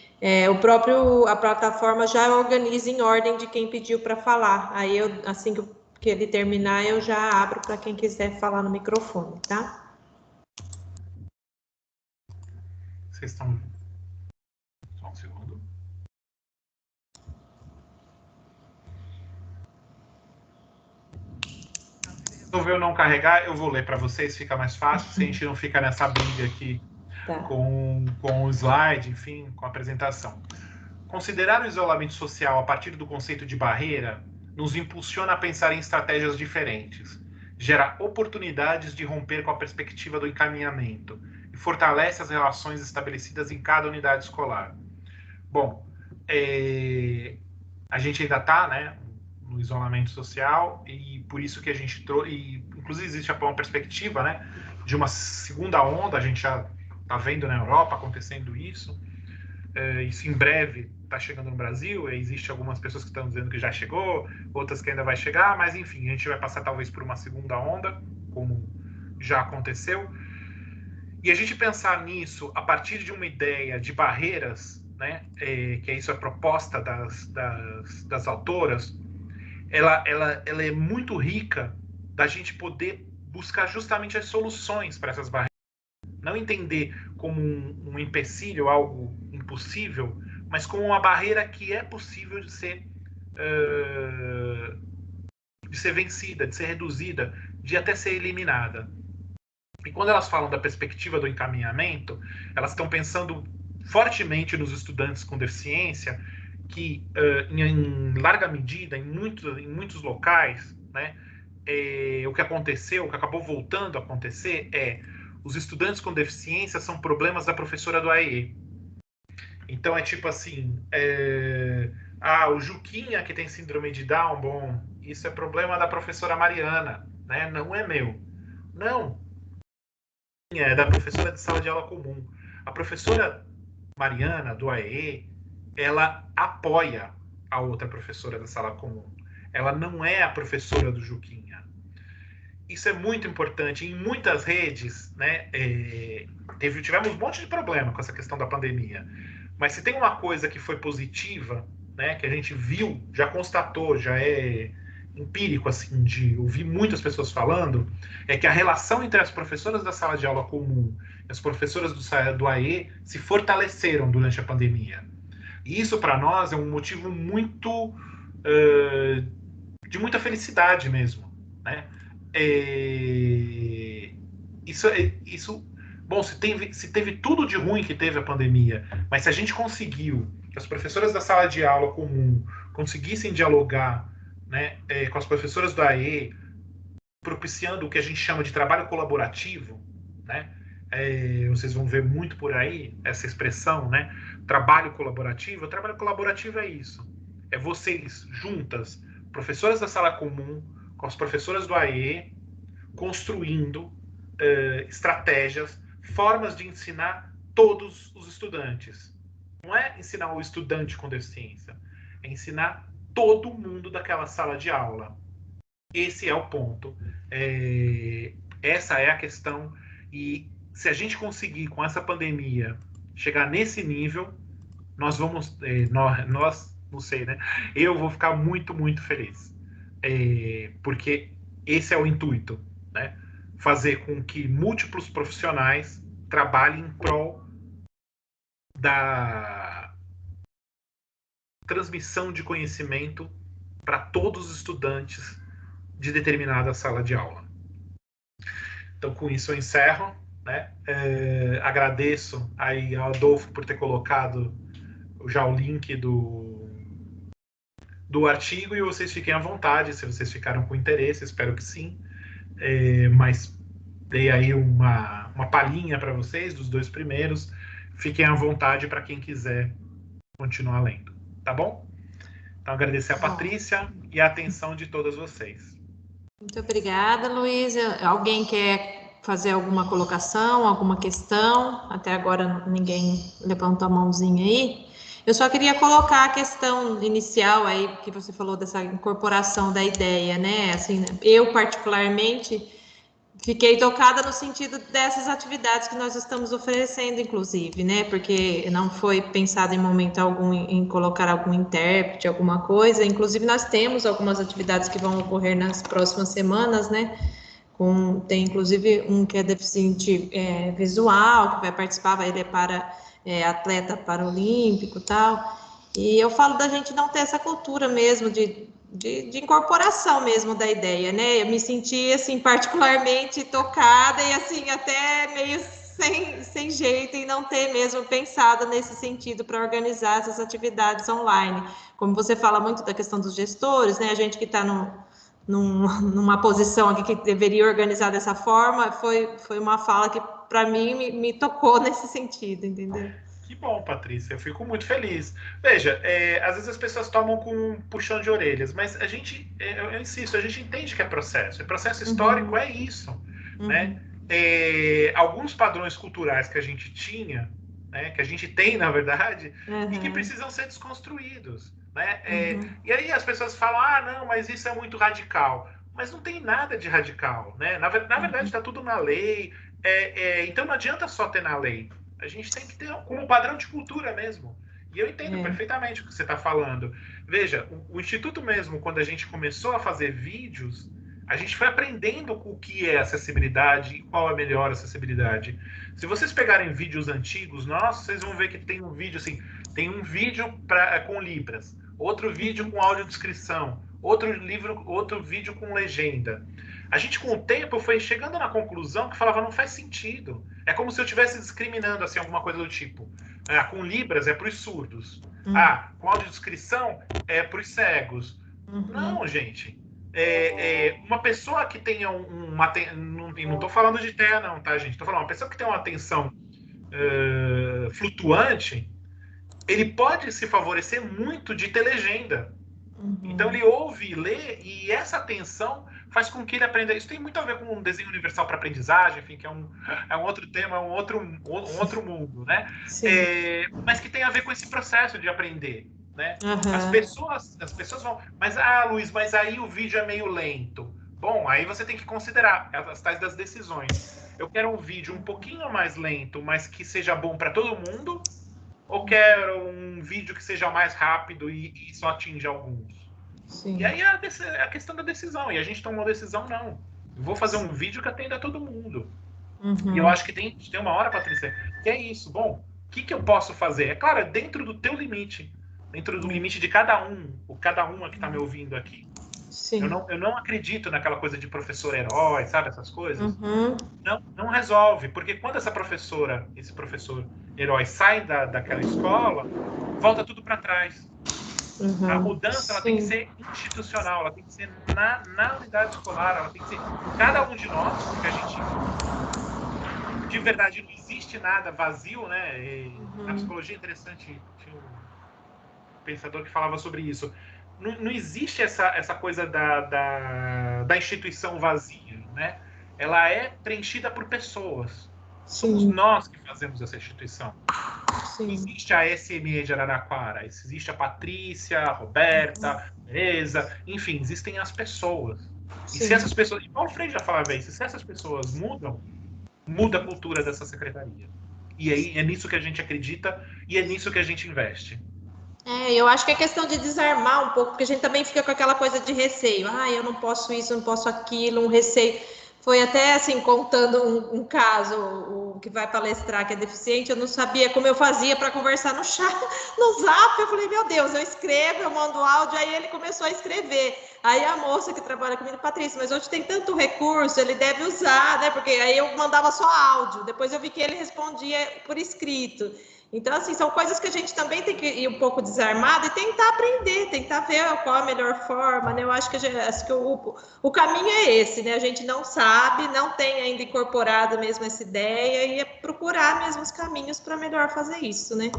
a plataforma já organiza em ordem de quem pediu para falar. Aí, assim que ele terminar, eu já abro para quem quiser falar no microfone, tá? Vocês estão... Só um segundo. Resolveu não carregar, eu vou ler para vocês, fica mais fácil, se a gente não fica nessa briga aqui com o slide, enfim, com a apresentação. Considerar o isolamento social a partir do conceito de barreira nos impulsiona a pensar em estratégias diferentes, gera oportunidades de romper com a perspectiva do encaminhamento e fortalece as relações estabelecidas em cada unidade escolar. Bom, a gente ainda está, né, no isolamento social e por isso que a gente trouxe, inclusive existe uma perspectiva, né, de uma segunda onda, a gente já está vendo na Europa acontecendo isso. Isso em breve está chegando no Brasil, existem algumas pessoas que estão dizendo que já chegou, outras que ainda vai chegar, mas enfim, a gente vai passar talvez por uma segunda onda, como já aconteceu. E a gente pensar nisso a partir de uma ideia de barreiras, né, que é isso a proposta das autoras, ela é muito rica da gente poder buscar justamente as soluções para essas barreiras. Não entender como um empecilho, algo impossível, mas como uma barreira que é possível de ser vencida, de ser reduzida, de até ser eliminada. E quando elas falam da perspectiva do encaminhamento, elas estão pensando fortemente nos estudantes com deficiência, que em larga medida, em muitos locais, né, o que aconteceu, o que acabou voltando a acontecer os estudantes com deficiência são problemas da professora do AEE. Então é tipo assim, o Juquinha que tem síndrome de Down, bom, isso é problema da professora Mariana, né? Não é meu. Não. É da professora de sala de aula comum. A professora Mariana, do AEE, ela apoia a outra professora da sala comum. Ela não é a professora do Juquinha. Isso é muito importante. Em muitas redes, né, tivemos um monte de problema com essa questão da pandemia. Mas se tem uma coisa que foi positiva, né, que a gente viu, já constatou, já é empírico, assim, de ouvir muitas pessoas falando, é que a relação entre as professoras da sala de aula comum e as professoras do AE se fortaleceram durante a pandemia. E isso, para nós, é um motivo muito de muita felicidade mesmo, né? Isso, bom, se teve tudo de ruim que teve a pandemia, mas se a gente conseguiu que as professoras da sala de aula comum conseguissem dialogar, né, com as professoras do AE, propiciando o que a gente chama de trabalho colaborativo, né? Vocês vão ver muito por aí essa expressão, né? Trabalho colaborativo. O trabalho colaborativo é isso. É vocês juntas, professoras da sala comum, com as professoras do AE, construindo estratégias, formas de ensinar todos os estudantes. Não é ensinar o estudante com deficiência, é ensinar todo mundo daquela sala de aula. Esse é o ponto. Essa é a questão. E se a gente conseguir, com essa pandemia, chegar nesse nível, nós vamos... nós, não sei, né? Eu vou ficar muito, muito feliz. Porque esse é o intuito, né? Fazer com que múltiplos profissionais trabalhem em prol da transmissão de conhecimento para todos os estudantes de determinada sala de aula. Então, com isso eu encerro, né? Agradeço aí ao Adolfo por ter colocado já o link do artigo, e vocês fiquem à vontade, se vocês ficaram com interesse, espero que sim. Mas dei aí uma palhinha para vocês dos 2 primeiros. Fiquem à vontade para quem quiser continuar lendo, tá bom? Então, agradecer a Patrícia e a atenção de todas vocês. Muito obrigada, Luísa. Alguém quer fazer alguma colocação, alguma questão? Até agora ninguém levantou a mãozinha aí. Eu só queria colocar a questão inicial aí, que você falou dessa incorporação da ideia, né? Assim, eu particularmente fiquei tocada no sentido dessas atividades que nós estamos oferecendo, inclusive, né? Porque não foi pensado em momento algum em colocar algum intérprete, alguma coisa. Inclusive, nós temos algumas atividades que vão ocorrer nas próximas semanas, né? Tem inclusive um que é deficiente visual, que vai participar, ele é atleta paralímpico e tal. E eu falo da gente não ter essa cultura mesmo de incorporação mesmo da ideia, né? Eu me senti, assim, particularmente tocada e, assim, até meio sem jeito em não ter mesmo pensado nesse sentido para organizar essas atividades online. Como você fala muito da questão dos gestores, né? A gente que está numa posição aqui que deveria organizar dessa forma, foi uma fala que, para mim, me tocou nesse sentido, entendeu? Que bom, Patrícia, eu fico muito feliz. Veja, às vezes as pessoas tomam com um puxão de orelhas, mas a gente, eu insisto, a gente entende que é processo. E processo histórico é isso, né? Alguns padrões culturais que a gente tinha, né, que a gente tem, na verdade, e que precisam ser desconstruídos, né? E aí as pessoas falam, não, mas isso é muito radical. Mas não tem nada de radical, né? Na verdade, está tudo na lei. Então não adianta só ter na lei. A gente tem que ter como padrão de cultura mesmo. E eu entendo perfeitamente o que você está falando. Veja, o Instituto mesmo, quando a gente começou a fazer vídeos, a gente foi aprendendo o que é acessibilidade e qual a melhor acessibilidade. Se vocês pegarem vídeos antigos, nossa, vocês vão ver que tem um vídeo assim, tem um vídeo com Libras, outro vídeo com audiodescrição, outro vídeo com legenda. A gente, com o tempo, foi chegando na conclusão que falava, não faz sentido. É como se eu estivesse discriminando, assim, alguma coisa do tipo. Com Libras é para os surdos. Com audiodescrição é para os cegos. Não, gente. Uma pessoa que tenha uma... Não estou falando de TEA, não, tá, gente? Estou falando uma pessoa que tem uma atenção flutuante, ele pode se favorecer muito de ter legenda. Então ele ouve e lê, e essa atenção faz com que ele aprenda. Isso tem muito a ver com um desenho universal para aprendizagem, enfim, que é um outro tema, um outro mundo, né? Mas que tem a ver com esse processo de aprender, né? As pessoas vão... Mas, Luiz, mas aí o vídeo é meio lento. Bom, aí você tem que considerar as tais das decisões. Eu quero um vídeo um pouquinho mais lento, mas que seja bom para todo mundo, ou quero um vídeo que seja mais rápido e só atinge alguns? Sim. E aí é a questão da decisão. E a gente tomou a decisão, não. Eu vou fazer um vídeo que atenda a todo mundo. E eu acho que tem uma hora, Patrícia, que é isso. Bom, o que eu posso fazer? É claro, é dentro do teu limite. Dentro do limite de cada uma que está me ouvindo aqui. Sim. Eu não acredito naquela coisa de professor herói, sabe? Essas coisas. Não resolve. Porque quando esse professor herói sai daquela escola, volta tudo para trás. A mudança ela tem que ser institucional, ela tem que ser na unidade escolar, ela tem que ser cada um de nós, porque a gente, de verdade, não existe nada vazio, né? Na psicologia é interessante, tinha um pensador que falava sobre isso. Não existe essa coisa da instituição vazia, né? Ela é preenchida por pessoas. Somos nós que fazemos essa instituição. Sim. Existe a SME de Araraquara, existe a Patrícia, a Roberta, empresa, enfim, existem as pessoas. E se Sim. essas pessoas, e Paulo Freire já falava isso, se essas pessoas mudam, muda a cultura dessa secretaria. E aí é nisso que a gente acredita e é nisso que a gente investe. Eu acho que é questão de desarmar um pouco, porque a gente também fica com aquela coisa de receio. Ah, eu não posso isso, eu não posso aquilo, um receio. Foi até assim, contando um caso, o que vai palestrar que é deficiente, eu não sabia como eu fazia para conversar no chat, no Zap. Eu falei, meu Deus, eu escrevo, eu mando áudio, aí ele começou a escrever. Aí a moça que trabalha comigo, Patrícia, mas hoje tem tanto recurso, ele deve usar, né? Porque aí eu mandava só áudio, depois eu vi que ele respondia por escrito. Então, assim, são coisas que a gente também tem que ir um pouco desarmado e tentar aprender, tentar ver qual a melhor forma, né? Eu acho que, acho que o caminho é esse, né? A gente não sabe, não tem ainda incorporado mesmo essa ideia e é procurar mesmo os caminhos para melhor fazer isso, né?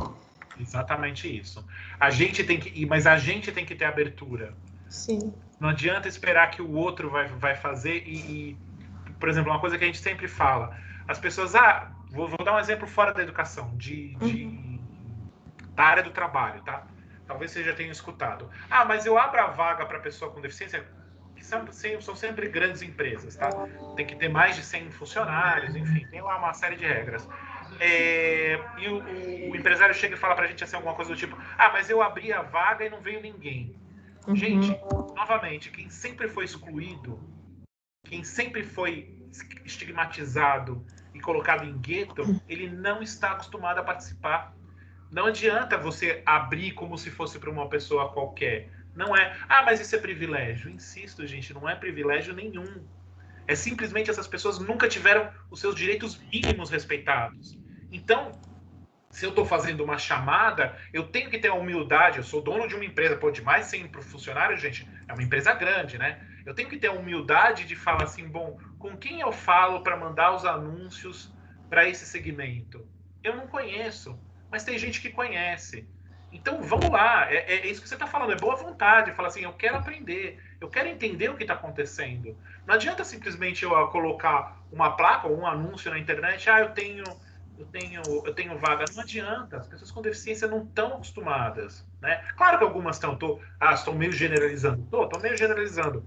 Exatamente isso. A gente tem que, mas a gente tem que ter abertura. Sim. Não adianta esperar que o outro vai fazer por exemplo, uma coisa que a gente sempre fala, as pessoas, vou dar um exemplo fora da educação, da área do trabalho, tá? Talvez você já tenha escutado. Mas eu abro a vaga para pessoa com deficiência, que são sempre grandes empresas, tá? Tem que ter mais de 100 funcionários, enfim, tem lá uma série de regras. E o empresário chega e fala pra gente assim, alguma coisa do tipo, mas eu abri a vaga e não veio ninguém. Gente, novamente, quem sempre foi excluído, quem sempre foi estigmatizado e colocado em gueto, ele não está acostumado a participar. Não adianta você abrir como se fosse para uma pessoa qualquer. Não é, mas isso é privilégio. Insisto, gente, não é privilégio nenhum. É simplesmente essas pessoas nunca tiveram os seus direitos mínimos respeitados. Então, se eu estou fazendo uma chamada, eu tenho que ter a humildade. Eu sou dono de uma empresa, de mais de 100 funcionários, gente, é uma empresa grande, né? Eu tenho que ter a humildade de falar assim, bom, com quem eu falo para mandar os anúncios para esse segmento? Eu não conheço, mas tem gente que conhece. Então, vamos lá. É isso que você está falando, é boa vontade. Fala assim, eu quero aprender, eu quero entender o que está acontecendo. Não adianta simplesmente eu colocar uma placa ou um anúncio na internet, eu tenho vaga. Não adianta, as pessoas com deficiência não estão acostumadas, né? Claro que algumas estão, estou meio generalizando, estou meio generalizando,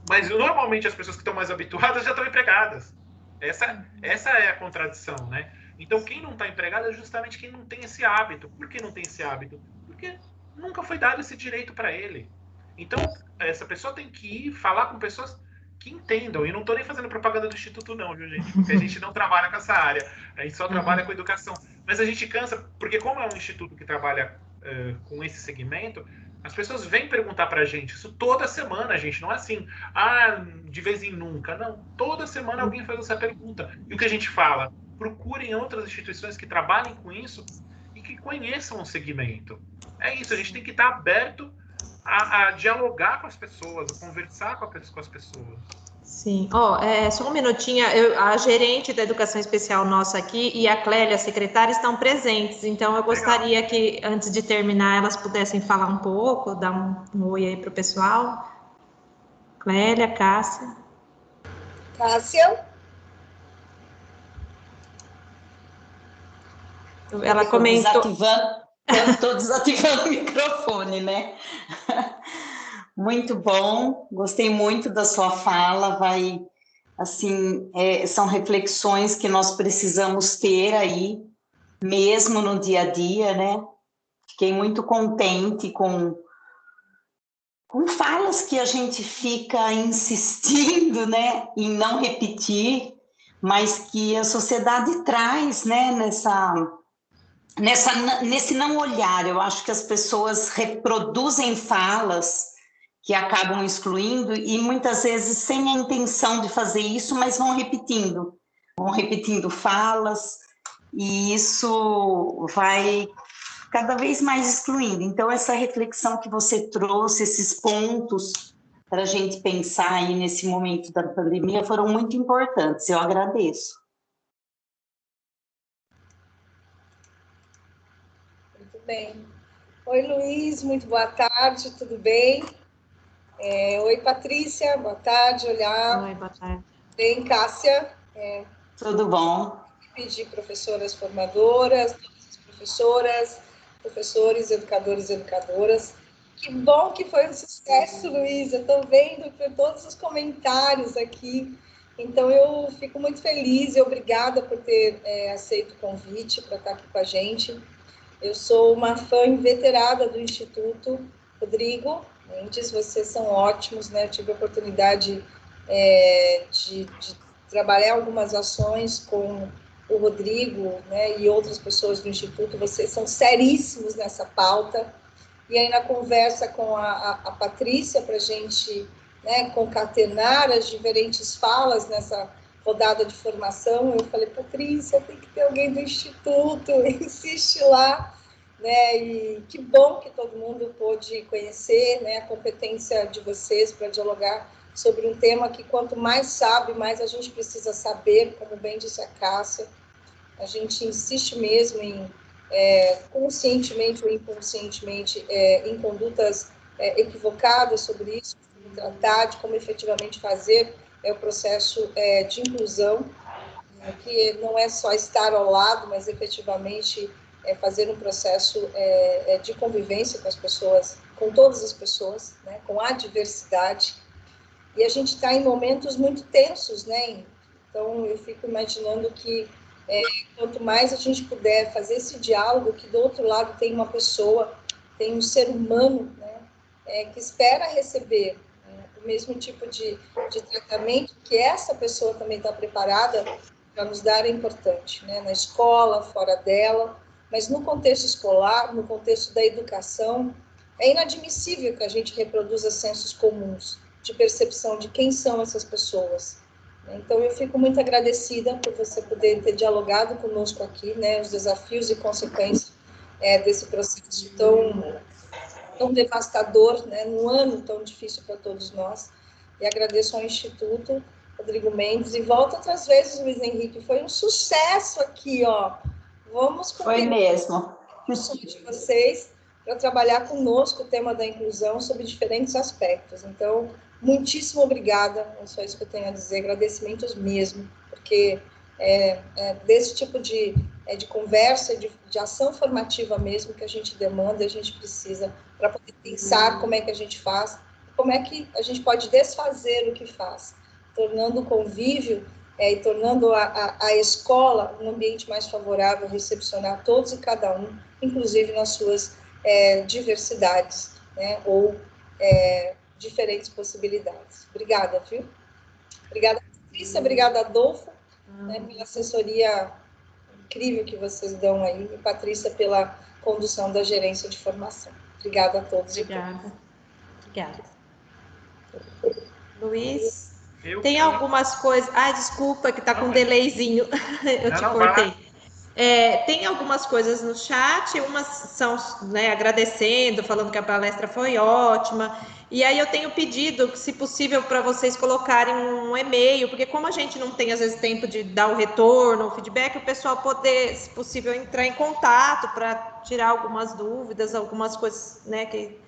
mas normalmente as pessoas que estão mais habituadas já estão empregadas. Essa é a contradição, né? Então, quem não está empregado é justamente quem não tem esse hábito. Por que não tem esse hábito? Porque nunca foi dado esse direito para ele. Então, essa pessoa tem que ir falar com pessoas que entendam. E não estou nem fazendo propaganda do Instituto, não, viu, gente? Porque a gente não trabalha com essa área. A gente só trabalha com educação. Mas a gente cansa, porque como é um instituto que trabalha com esse segmento, as pessoas vêm perguntar para a gente isso toda semana, gente. Não é assim, de vez em nunca. Não, toda semana alguém faz essa pergunta. E o que a gente fala? Procurem outras instituições que trabalhem com isso e que conheçam o segmento. É isso, a gente tem que estar aberto a dialogar com as pessoas, a conversar com as pessoas. Sim. Só um minutinho. A gerente da educação especial nossa aqui e a Clélia, a secretária, estão presentes. Então, eu gostaria que, antes de terminar, elas pudessem falar um pouco, dar um oi aí para o pessoal. Clélia, Cássia. Cássia? Ela comentou. Estou desativando o microfone, né? Muito bom, gostei muito da sua fala, são reflexões que nós precisamos ter aí, mesmo no dia a dia, né? Fiquei muito contente com falas que a gente fica insistindo, né, em não repetir, mas que a sociedade traz, né, nesse não olhar. Eu acho que as pessoas reproduzem falas que acabam excluindo e muitas vezes sem a intenção de fazer isso, mas vão repetindo falas e isso vai cada vez mais excluindo. Então, essa reflexão que você trouxe, esses pontos para a gente pensar aí nesse momento da pandemia foram muito importantes. Eu agradeço. Muito bem. Oi, Luiz, muito boa tarde, tudo bem? Oi, Patrícia, boa tarde, olá. Oi, boa tarde. Bem, Cássia? Tudo bom? Pedir professoras formadoras, todas as professoras, professores, educadores e educadoras, Que bom que foi um sucesso, Luiz. Eu estou vendo por todos os comentários aqui. Então, eu fico muito feliz e obrigada por ter aceito o convite para estar aqui com a gente. Eu sou uma fã inveterada do Instituto. Rodrigo Mendes, vocês são ótimos, né? Eu tive a oportunidade de trabalhar algumas ações com o Rodrigo, né, e outras pessoas do Instituto. Vocês são seríssimos nessa pauta. E aí, na conversa com a Patrícia, para a gente, né, concatenar as diferentes falas nessa rodada de formação, eu falei, Patrícia, tem que ter alguém do Instituto, insiste lá, né? E que bom que todo mundo pôde conhecer, né, a competência de vocês para dialogar sobre um tema que, quanto mais sabe, mais a gente precisa saber, como bem disse a Cássia. A gente insiste mesmo em, conscientemente ou inconscientemente, em condutas equivocadas sobre isso, de tratar, de como efetivamente fazer o processo de inclusão, que não é só estar ao lado, mas efetivamente fazer um processo de convivência com as pessoas, com todas as pessoas, né, com a diversidade. E a gente está em momentos muito tensos, né? Então, eu fico imaginando que quanto mais a gente puder fazer esse diálogo, que do outro lado tem uma pessoa, tem um ser humano, né, que espera receber o mesmo tipo de tratamento que essa pessoa também está preparada para nos dar, é importante, né? Na escola, fora dela, mas no contexto escolar, no contexto da educação, é inadmissível que a gente reproduza sensos comuns de percepção de quem são essas pessoas. Então, eu fico muito agradecida por você poder ter dialogado conosco aqui, né, os desafios e consequências desse processo tão devastador, né, num ano tão difícil para todos nós. E agradeço ao Instituto Rodrigo Mendes, e volto outras vezes, Luiz Henrique, foi um sucesso aqui, ó. Vamos Foi mesmo. O sonho de vocês para trabalhar conosco o tema da inclusão sobre diferentes aspectos. Então, muitíssimo obrigada, é só isso que eu tenho a dizer, agradecimentos mesmo, porque desse tipo de conversa, de ação formativa mesmo que a gente demanda, a gente precisa para poder pensar como é que a gente faz, como é que a gente pode desfazer o que faz, tornando o convívio e tornando a escola um ambiente mais favorável a recepcionar todos e cada um, inclusive nas suas diversidades, né, ou diferentes possibilidades. Obrigada, viu? Obrigada, Patrícia, obrigada, Adolfo, né, pela assessoria incrível que vocês dão aí, e Patrícia pela condução da gerência de formação. Obrigada a todos. Obrigada. Obrigada. Luiz, tem algumas coisas... Ai, desculpa, que tá com um delayzinho. Eu te cortei. Tem algumas coisas no chat, umas são, né, agradecendo, falando que a palestra foi ótima, e aí eu tenho pedido, se possível, para vocês colocarem um e-mail, porque como a gente não tem, às vezes, tempo de dar o retorno, o feedback, o pessoal poder, se possível, entrar em contato para tirar algumas dúvidas, algumas coisas, né, que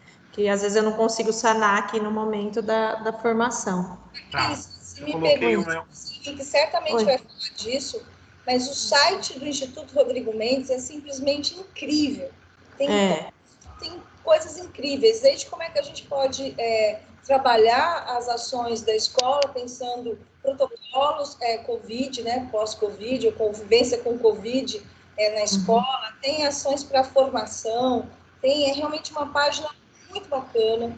às vezes eu não consigo sanar aqui no momento da formação. Tá. Se me pergunta, que certamente vai falar disso, mas o site do Instituto Rodrigo Mendes é simplesmente incrível. Tem coisas incríveis, desde como é que a gente pode trabalhar as ações da escola, pensando protocolos Covid, né, pós-Covid, ou convivência com Covid na escola, tem ações para formação, tem realmente uma página muito bacana,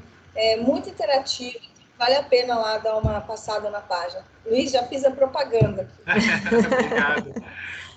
muito interativa. Vale a pena lá dar uma passada na página. Luiz, já fiz a propaganda. Obrigado.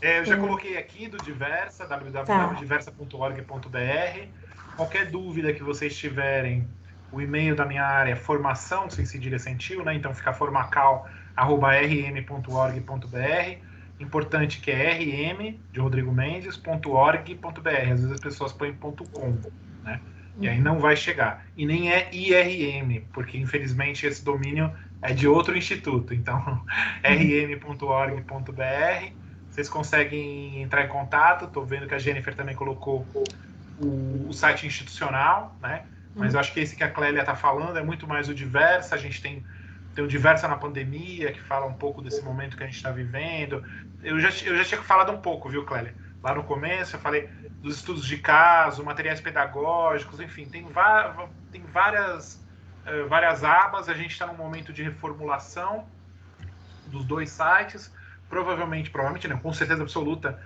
Eu já coloquei aqui do Diversa, www.diversa.org.br. Qualquer dúvida que vocês tiverem, o e-mail da minha área é formação, sem cedilha sem tio, né? Então fica formacal@rm.org.br. Importante que é rm, de Rodrigo Mendes, .org.br. Às vezes as pessoas põem .com, né? E aí não vai chegar. E nem é IRM, porque infelizmente esse domínio é de outro instituto. Então, rm.org.br. Vocês conseguem entrar em contato. Estou vendo que a Jennifer também colocou o site institucional, né? Mas eu acho que esse que a Clélia está falando é muito mais o Diversa. A gente tem o Diversa na Pandemia, que fala um pouco desse momento que a gente está vivendo. Eu já tinha falado um pouco, viu, Clélia? lá no começo, eu falei dos estudos de caso, materiais pedagógicos, enfim, tem várias abas. A gente está num momento de reformulação dos 2 sites, provavelmente não, com certeza absoluta,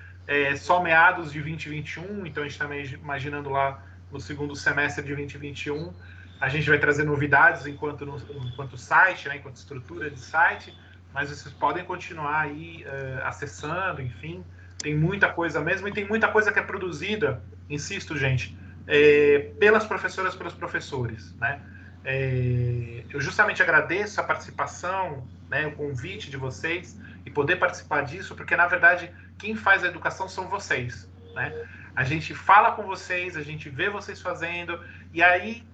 só meados de 2021, então a gente está imaginando lá no segundo semestre de 2021, a gente vai trazer novidades enquanto site, né, enquanto estrutura de site, mas vocês podem continuar aí acessando, enfim, tem muita coisa mesmo, e tem muita coisa que é produzida, insisto, gente, pelas professoras, pelos professores, né? Eu justamente agradeço a participação, né, o convite de vocês, e poder participar disso, porque, na verdade, quem faz a educação são vocês, né? A gente fala com vocês, a gente vê vocês fazendo, e aí,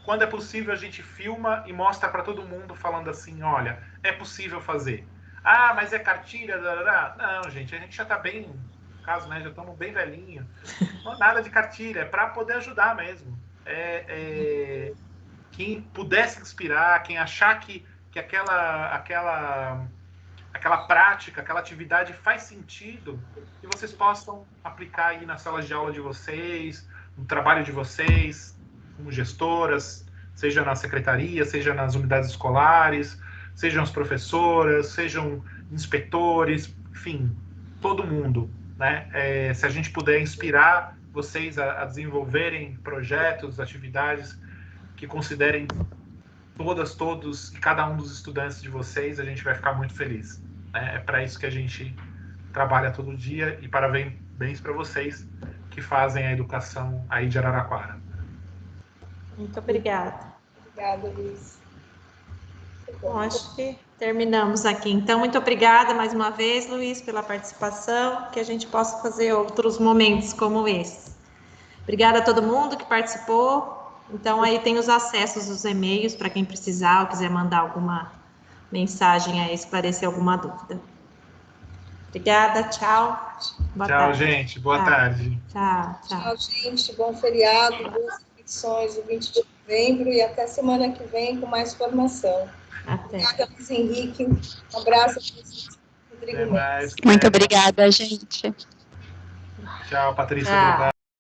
quando é possível, a gente filma e mostra para todo mundo, falando assim, olha, é possível fazer. Ah, mas é cartilha, não, gente, a gente já está bem, no caso, né, já estamos bem velhinho, não é nada de cartilha, é para poder ajudar mesmo. Quem puder se inspirar, quem achar que aquela prática, aquela atividade faz sentido, que vocês possam aplicar aí nas salas de aula de vocês, no trabalho de vocês, como gestoras, seja na secretaria, seja nas unidades escolares, sejam as professoras, sejam inspetores, enfim, todo mundo, né? Se a gente puder inspirar vocês a desenvolverem projetos, atividades que considerem todos e cada um dos estudantes de vocês, a gente vai ficar muito feliz. Né? É para isso que a gente trabalha todo dia, e parabéns para vocês que fazem a educação aí de Araraquara. Muito obrigada. Obrigada, Luiz. Bom, acho que terminamos aqui. Então, muito obrigada mais uma vez, Luiz, pela participação, que a gente possa fazer outros momentos como esse. Obrigada a todo mundo que participou. Então, aí tem os acessos dos e-mails para quem precisar ou quiser mandar alguma mensagem aí, esclarecer alguma dúvida. Obrigada, tchau. Boa tarde, gente. Boa tarde. Tchau, gente. Bom feriado, boas reflexões do 20 de novembro e até semana que vem com mais formação. Até. Obrigada, Luiz Henrique. Um abraço a vocês. Rodrigo Mendes. Muito obrigada, gente. Tchau, Patrícia.